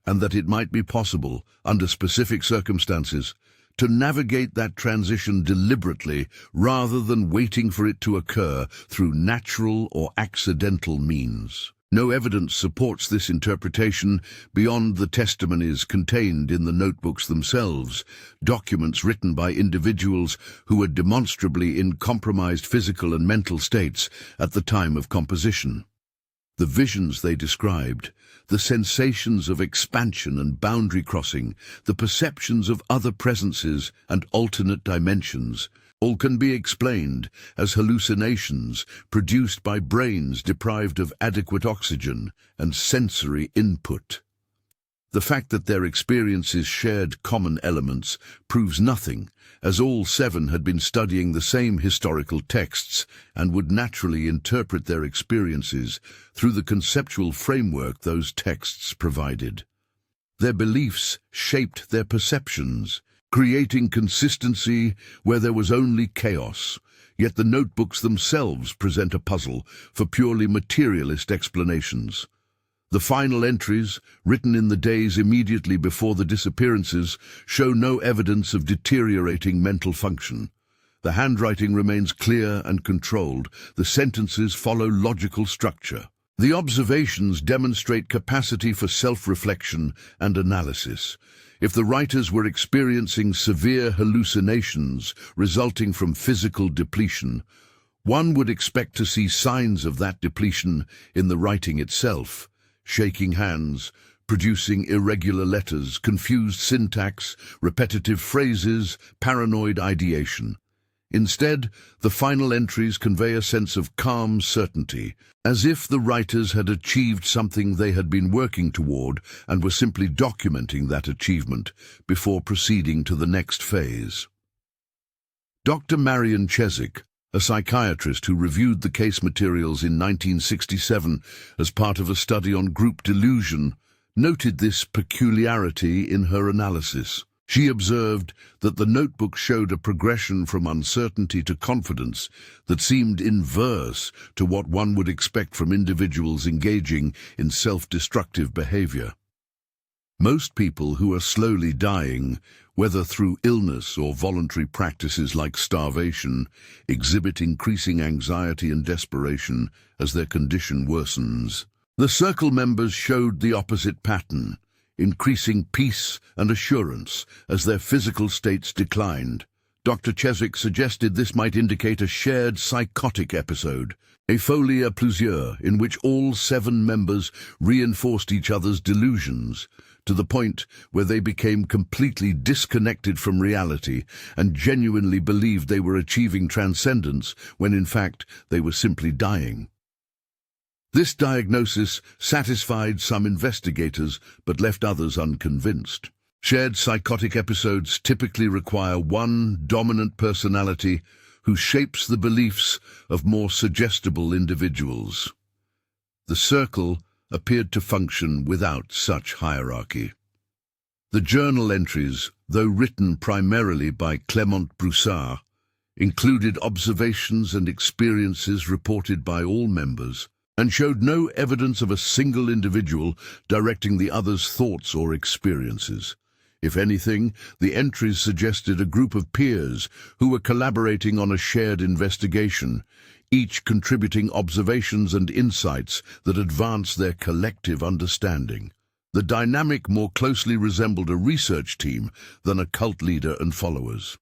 Speaker 1: and that it might be possible, under specific circumstances, to navigate that transition deliberately rather than waiting for it to occur through natural or accidental means. No evidence supports this interpretation beyond the testimonies contained in the notebooks themselves, documents written by individuals who were demonstrably in compromised physical and mental states at the time of composition. The visions they described, the sensations of expansion and boundary crossing, the perceptions of other presences and alternate dimensions, all can be explained as hallucinations produced by brains deprived of adequate oxygen and sensory input. The fact that their experiences shared common elements proves nothing, as all 7 had been studying the same historical texts and would naturally interpret their experiences through the conceptual framework those texts provided. Their beliefs shaped their perceptions, creating consistency where there was only chaos. Yet the notebooks themselves present a puzzle for purely materialist explanations. The final entries, written in the days immediately before the disappearances, show no evidence of deteriorating mental function. The handwriting remains clear and controlled. The sentences follow logical structure. The observations demonstrate capacity for self-reflection and analysis. If the writers were experiencing severe hallucinations resulting from physical depletion, one would expect to see signs of that depletion in the writing itself: shaking hands, producing irregular letters, confused syntax, repetitive phrases, paranoid ideation. Instead, the final entries convey a sense of calm certainty, as if the writers had achieved something they had been working toward and were simply documenting that achievement before proceeding to the next phase. Dr. Marian Cheswick, a psychiatrist who reviewed the case materials in 1967 as part of a study on group delusion, noted this peculiarity in her analysis. She observed that the notebook showed a progression from uncertainty to confidence that seemed inverse to what one would expect from individuals engaging in self-destructive behavior. Most people who are slowly dying, whether through illness or voluntary practices like starvation, exhibit increasing anxiety and desperation as their condition worsens. The circle members showed the opposite pattern, increasing peace and assurance as their physical states declined. Dr. Cheswick suggested this might indicate a shared psychotic episode, a folie à plusieurs, in which all 7 members reinforced each other's delusions, to the point where they became completely disconnected from reality and genuinely believed they were achieving transcendence when in fact they were simply dying. This diagnosis satisfied some investigators but left others unconvinced. Shared psychotic episodes typically require one dominant personality who shapes the beliefs of more suggestible individuals. The circle appeared to function without such hierarchy. The journal entries, though written primarily by Clement Broussard, included observations and experiences reported by all members, and showed no evidence of a single individual directing the other's thoughts or experiences. If anything, the entries suggested a group of peers who were collaborating on a shared investigation, each contributing observations and insights that advanced their collective understanding. The dynamic more closely resembled a research team than a cult leader and followers.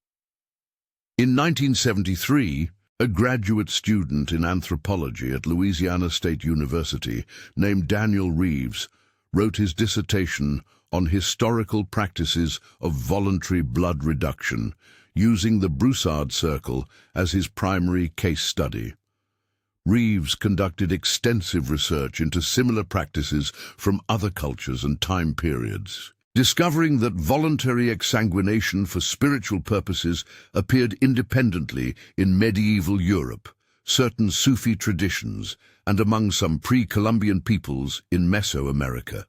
Speaker 1: In 1973, a graduate student in anthropology at Louisiana State University named Daniel Reeves wrote his dissertation on historical practices of voluntary blood reduction, using the Broussard Circle as his primary case study. Reeves conducted extensive research into similar practices from other cultures and time periods, discovering that voluntary exsanguination for spiritual purposes appeared independently in medieval Europe, certain Sufi traditions, and among some pre-Columbian peoples in Mesoamerica.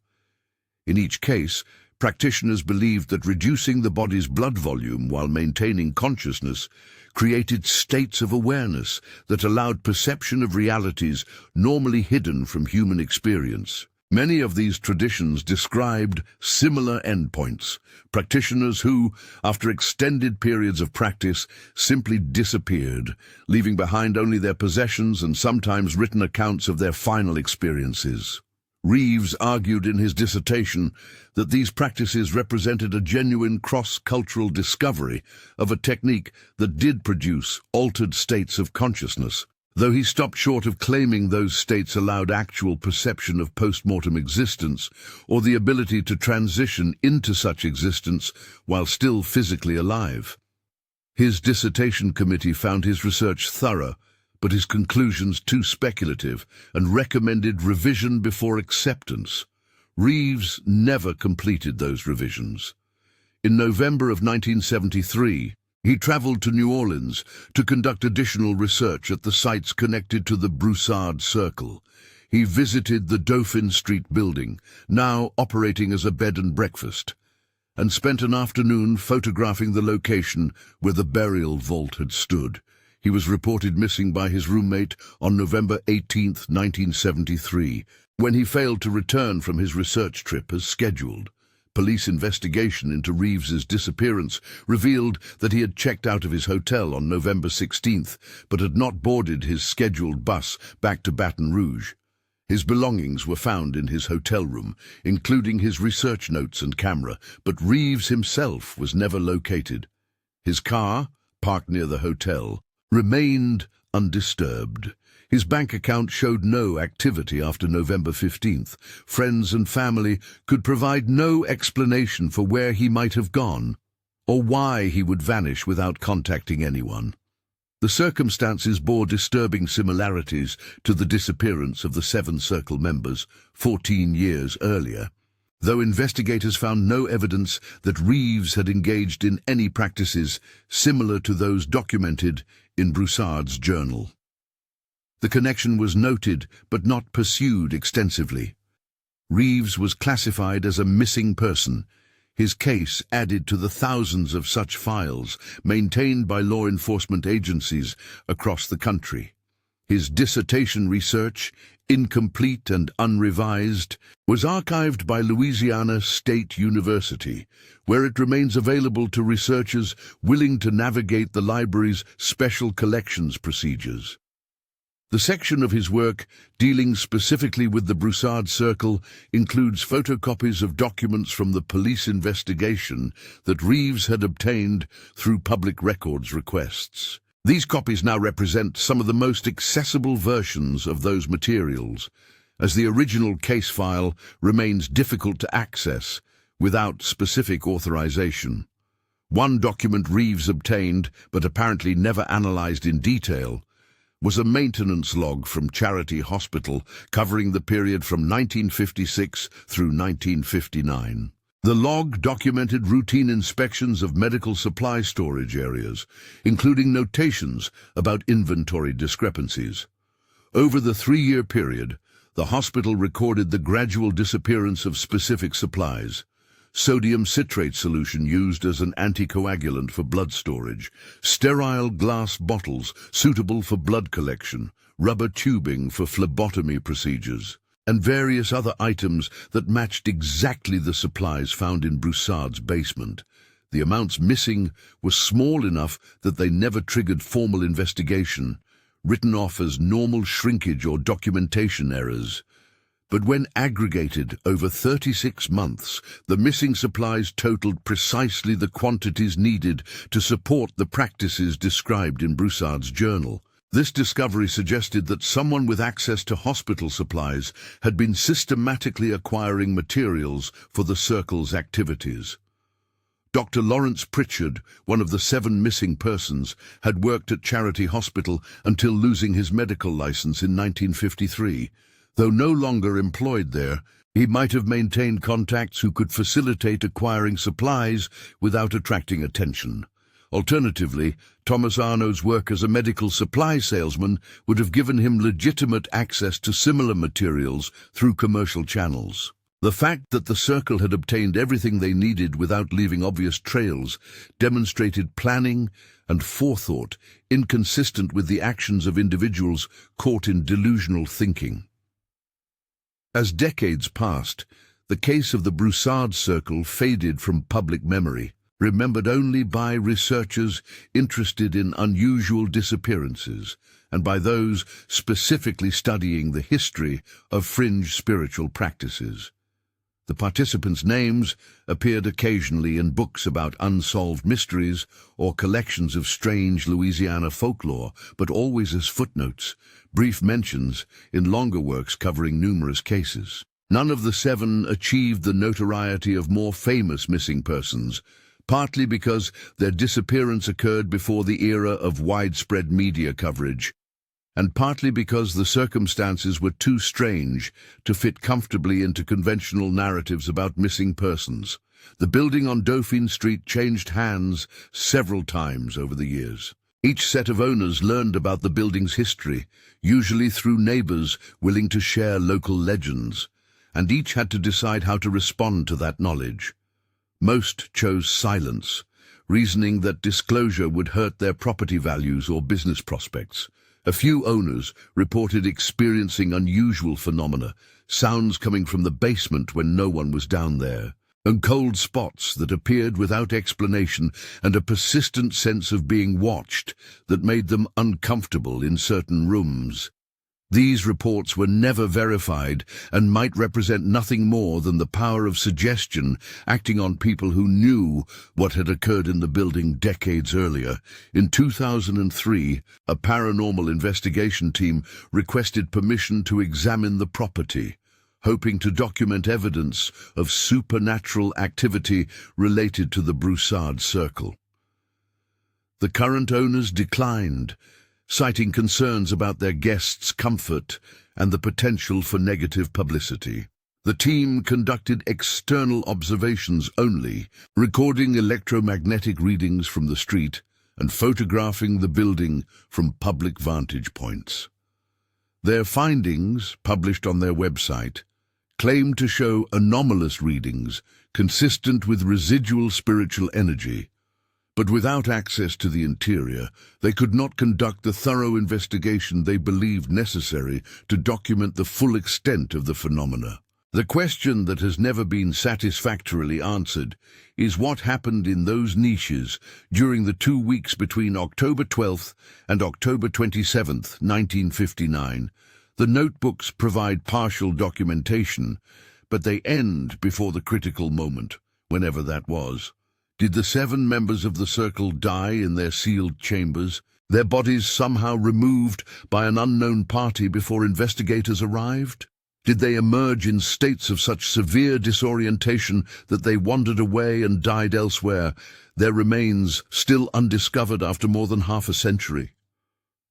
Speaker 1: In each case, practitioners believed that reducing the body's blood volume while maintaining consciousness created states of awareness that allowed perception of realities normally hidden from human experience. Many of these traditions described similar endpoints, practitioners who, after extended periods of practice, simply disappeared, leaving behind only their possessions and sometimes written accounts of their final experiences. Reeves argued in his dissertation that these practices represented a genuine cross-cultural discovery of a technique that did produce altered states of consciousness, though he stopped short of claiming those states allowed actual perception of post-mortem existence or the ability to transition into such existence while still physically alive. His dissertation committee found his research thorough, but his conclusions too speculative, and recommended revision before acceptance. Reeves never completed those revisions. In November of 1973, he traveled to New Orleans to conduct additional research at the sites connected to the Broussard Circle. He visited the Dauphin Street building, now operating as a bed and breakfast, and spent an afternoon photographing the location where the burial vault had stood. He was reported missing by his roommate on November 18, 1973, when he failed to return from his research trip as scheduled. Police investigation into Reeves's disappearance revealed that he had checked out of his hotel on November 16th, but had not boarded his scheduled bus back to Baton Rouge. His belongings were found in his hotel room, including his research notes and camera, but Reeves himself was never located. His car, parked near the hotel, remained undisturbed. His bank account showed no activity after November 15th. Friends and family could provide no explanation for where he might have gone, or why he would vanish without contacting anyone. The circumstances bore disturbing similarities to the disappearance of the Seven Circle members 14 years earlier, though investigators found no evidence that Reeves had engaged in any practices similar to those documented in Broussard's journal. The connection was noted but not pursued extensively. Reeves was classified as a missing person, his case added to the thousands of such files maintained by law enforcement agencies across the country. His dissertation research, incomplete and unrevised, was archived by Louisiana State University, where it remains available to researchers willing to navigate the library's special collections procedures. The section of his work dealing specifically with the Broussard Circle includes photocopies of documents from the police investigation that Reeves had obtained through public records requests. These copies now represent some of the most accessible versions of those materials, as the original case file remains difficult to access without specific authorization. One document Reeves obtained, but apparently never analyzed in detail, was a maintenance log from Charity Hospital covering the period from 1956 through 1959. The log documented routine inspections of medical supply storage areas, including notations about inventory discrepancies. Over the 3-year period, the hospital recorded the gradual disappearance of specific supplies: sodium citrate solution used as an anticoagulant for blood storage, sterile glass bottles suitable for blood collection, rubber tubing for phlebotomy procedures, and various other items that matched exactly the supplies found in Broussard's basement. The amounts missing were small enough that they never triggered formal investigation, written off as normal shrinkage or documentation errors. But when aggregated over 36 months, the missing supplies totaled precisely the quantities needed to support the practices described in Broussard's journal. This discovery suggested that someone with access to hospital supplies had been systematically acquiring materials for the Circle's activities. Dr. Lawrence Pritchard, one of the 7 missing persons, had worked at Charity Hospital until losing his medical license in 1953. Though no longer employed there, he might have maintained contacts who could facilitate acquiring supplies without attracting attention. Alternatively, Thomas Arno's work as a medical supply salesman would have given him legitimate access to similar materials through commercial channels. The fact that the Circle had obtained everything they needed without leaving obvious trails demonstrated planning and forethought inconsistent with the actions of individuals caught in delusional thinking. As decades passed, the case of the Broussard Circle faded from public memory, remembered only by researchers interested in unusual disappearances and by those specifically studying the history of fringe spiritual practices. The participants' names appeared occasionally in books about unsolved mysteries or collections of strange Louisiana folklore, but always as footnotes, brief mentions in longer works covering numerous cases. None of the 7 achieved the notoriety of more famous missing persons, partly because their disappearance occurred before the era of widespread media coverage. and partly because the circumstances were too strange to fit comfortably into conventional narratives about missing persons. The building on Dauphine Street changed hands several times over the years. Each set of owners learned about the building's history, usually through neighbors willing to share local legends, and each had to decide how to respond to that knowledge. Most chose silence, reasoning that disclosure would hurt their property values or business prospects. A few owners reported experiencing unusual phenomena, sounds coming from the basement when no one was down there, and cold spots that appeared without explanation, and a persistent sense of being watched that made them uncomfortable in certain rooms. These reports were never verified and might represent nothing more than the power of suggestion acting on people who knew what had occurred in the building decades earlier. In 2003, a paranormal investigation team requested permission to examine the property, hoping to document evidence of supernatural activity related to the Broussard Circle. The current owners declined, citing concerns about their guests' comfort and the potential for negative publicity. The team conducted external observations only, recording electromagnetic readings from the street and photographing the building from public vantage points. Their findings, published on their website, claimed to show anomalous readings consistent with residual spiritual energy, but without access to the interior, they could not conduct the thorough investigation they believed necessary to document the full extent of the phenomena. The question that has never been satisfactorily answered is what happened in those niches during the 2 weeks between October 12th and October 27th, 1959. The notebooks provide partial documentation, but they end before the critical moment, whenever that was. Did the 7 members of the circle die in their sealed chambers, their bodies somehow removed by an unknown party before investigators arrived? Did they emerge in states of such severe disorientation that they wandered away and died elsewhere, their remains still undiscovered after more than half a century?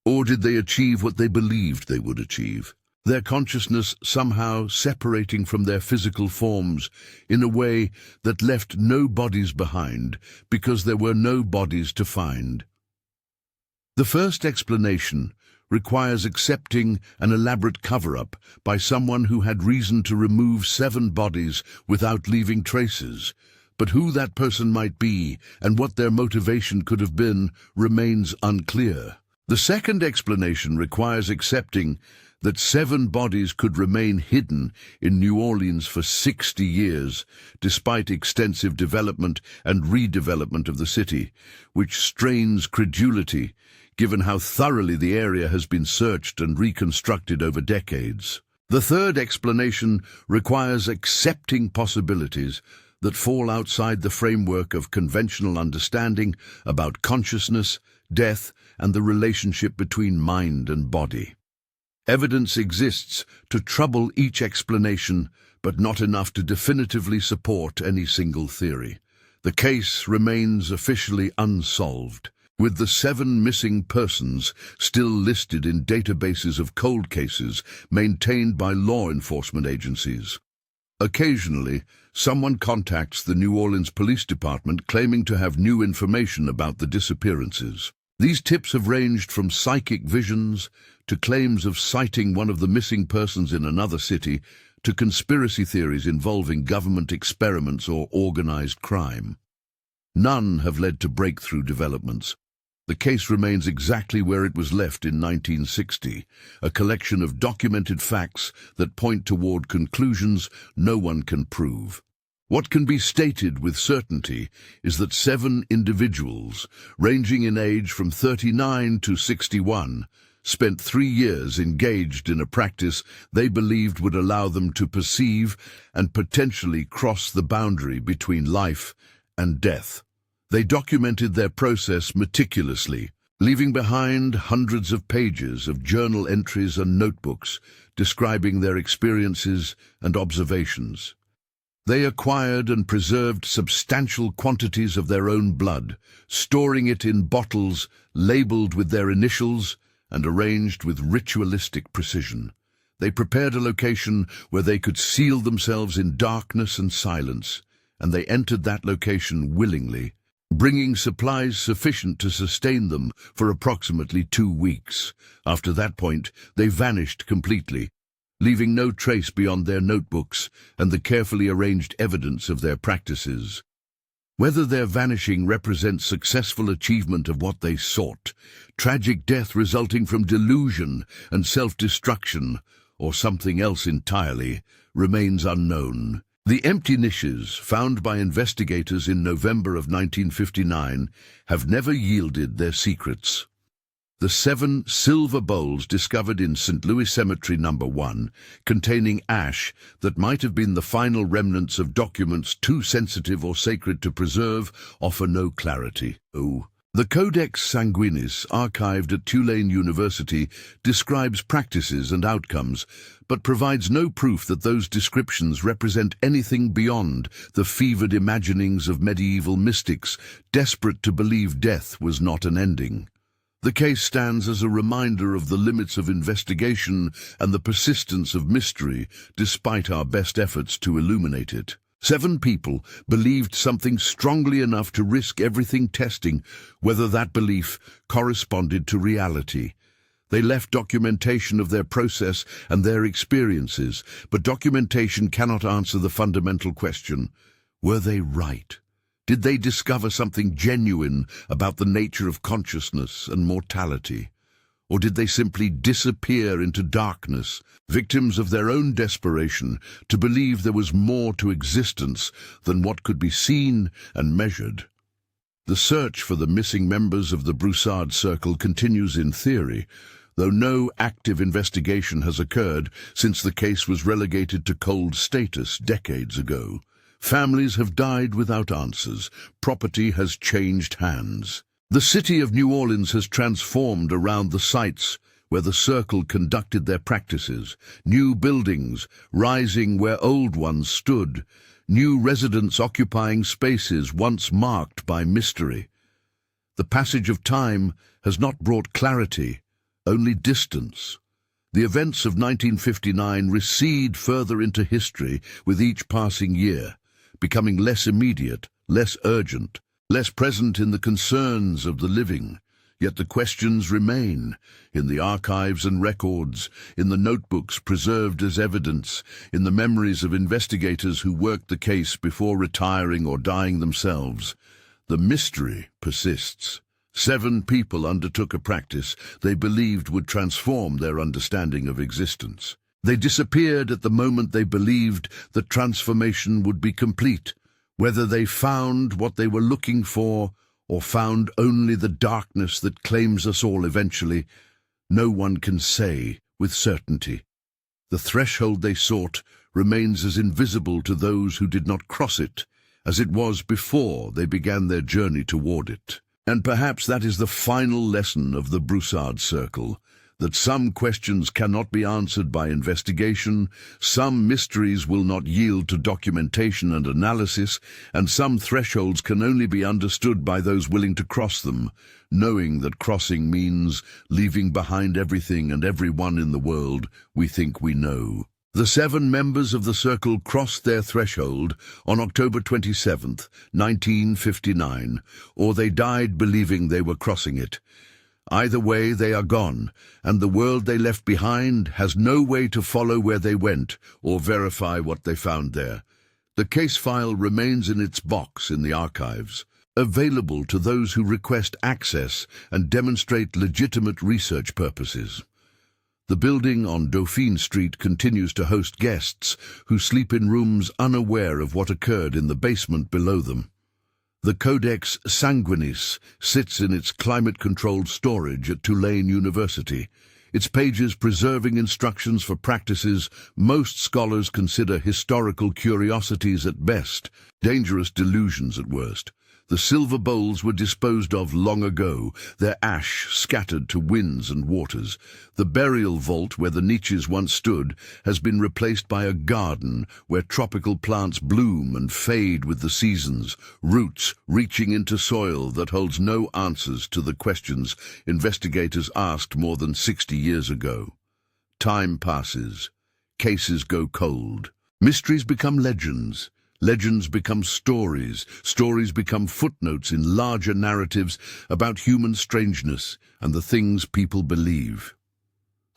Speaker 1: Or did they achieve what they believed they would achieve, their consciousness somehow separating from their physical forms in a way that left no bodies behind because there were no bodies to find? The first explanation requires accepting an elaborate cover-up by someone who had reason to remove 7 bodies without leaving traces. But who that person might be and what their motivation could have been remains unclear. The second explanation requires accepting that 7 bodies could remain hidden in New Orleans for 60 years, despite extensive development and redevelopment of the city, which strains credulity, given how thoroughly the area has been searched and reconstructed over decades. The third explanation requires accepting possibilities that fall outside the framework of conventional understanding about consciousness, death, and the relationship between mind and body. Evidence exists to trouble each explanation, but not enough to definitively support any single theory. The case remains officially unsolved, with the 7 missing persons still listed in databases of cold cases maintained by law enforcement agencies. Occasionally, someone contacts the New Orleans Police Department claiming to have new information about the disappearances. These tips have ranged from psychic visions to claims of sighting one of the missing persons in another city to conspiracy theories involving government experiments or organized crime. None have led to breakthrough developments. The case remains exactly where it was left in 1960, a collection of documented facts that point toward conclusions no one can prove. What can be stated with certainty is that 7 individuals, ranging in age from 39 to 61, spent 3 years engaged in a practice they believed would allow them to perceive and potentially cross the boundary between life and death. They documented their process meticulously, leaving behind hundreds of pages of journal entries and notebooks describing their experiences and observations. They acquired and preserved substantial quantities of their own blood, storing it in bottles labeled with their initials and arranged with ritualistic precision. They prepared a location where they could seal themselves in darkness and silence, and they entered that location willingly, bringing supplies sufficient to sustain them for approximately 2 weeks. After that point, they vanished completely, leaving no trace beyond their notebooks and the carefully arranged evidence of their practices. Whether their vanishing represents successful achievement of what they sought, tragic death resulting from delusion and self-destruction, or something else entirely, remains unknown. The empty niches found by investigators in November of 1959 have never yielded their secrets. The 7 silver bowls discovered in St. Louis Cemetery No. 1, containing ash that might have been the final remnants of documents too sensitive or sacred to preserve, offer no clarity. The Codex Sanguinis, archived at Tulane University, describes practices and outcomes, but provides no proof that those descriptions represent anything beyond the fevered imaginings of medieval mystics, desperate to believe death was not an ending. The case stands as a reminder of the limits of investigation and the persistence of mystery, despite our best efforts to illuminate it. 7 people believed something strongly enough to risk everything testing whether that belief corresponded to reality. They left documentation of their process and their experiences, but documentation cannot answer the fundamental question: were they right? Did they discover something genuine about the nature of consciousness and mortality? Or did they simply disappear into darkness, victims of their own desperation to believe there was more to existence than what could be seen and measured? The search for the missing members of the Broussard Circle continues in theory, though no active investigation has occurred since the case was relegated to cold status decades ago. Families have died without answers. Property has changed hands. The city of New Orleans has transformed around the sites where the Circle conducted their practices, new buildings rising where old ones stood, new residents occupying spaces once marked by mystery. The passage of time has not brought clarity, only distance. The events of 1959 recede further into history with each passing year, becoming less immediate, less urgent, less present in the concerns of the living. Yet the questions remain, in the archives and records, in the notebooks preserved as evidence, in the memories of investigators who worked the case before retiring or dying themselves. The mystery persists. 7 people undertook a practice they believed would transform their understanding of existence. They disappeared at the moment they believed the transformation would be complete, whether they found what they were looking for or found only the darkness that claims us all eventually. No one can say with certainty. The threshold they sought remains as invisible to those who did not cross it as it was before they began their journey toward it. And perhaps that is the final lesson of the Broussard Circle, that some questions cannot be answered by investigation, some mysteries will not yield to documentation and analysis, and some thresholds can only be understood by those willing to cross them, knowing that crossing means leaving behind everything and everyone in the world we think we know. The 7 members of the Circle crossed their threshold on October 27, 1959, or they died believing they were crossing it. Either way, they are gone, and the world they left behind has no way to follow where they went or verify what they found there. The case file remains in its box in the archives, available to those who request access and demonstrate legitimate research purposes. The building on Dauphine Street continues to host guests who sleep in rooms unaware of what occurred in the basement below them. The Codex Sanguinis sits in its climate-controlled storage at Tulane University, its pages preserving instructions for practices most scholars consider historical curiosities at best, dangerous delusions at worst. The silver bowls were disposed of long ago, their ash scattered to winds and waters. The burial vault where the niches once stood has been replaced by a garden where tropical plants bloom and fade with the seasons, roots reaching into soil that holds no answers to the questions investigators asked more than 60 years ago. Time passes. Cases go cold. Mysteries become legends. Legends become stories. Stories become footnotes in larger narratives about human strangeness and the things people believe.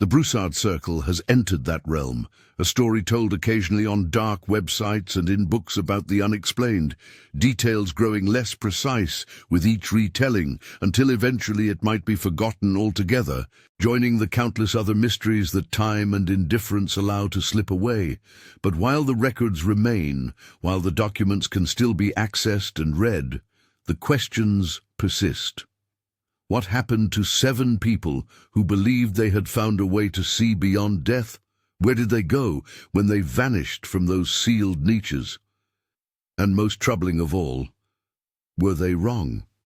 Speaker 1: The Broussard Circle has entered that realm, a story told occasionally on dark websites and in books about the unexplained, details growing less precise with each retelling until eventually it might be forgotten altogether, joining the countless other mysteries that time and indifference allow to slip away. But while the records remain, while the documents can still be accessed and read, the questions persist. What happened to 7 people who believed they had found a way to see beyond death? Where did they go when they vanished from those sealed niches? And most troubling of all, were they wrong?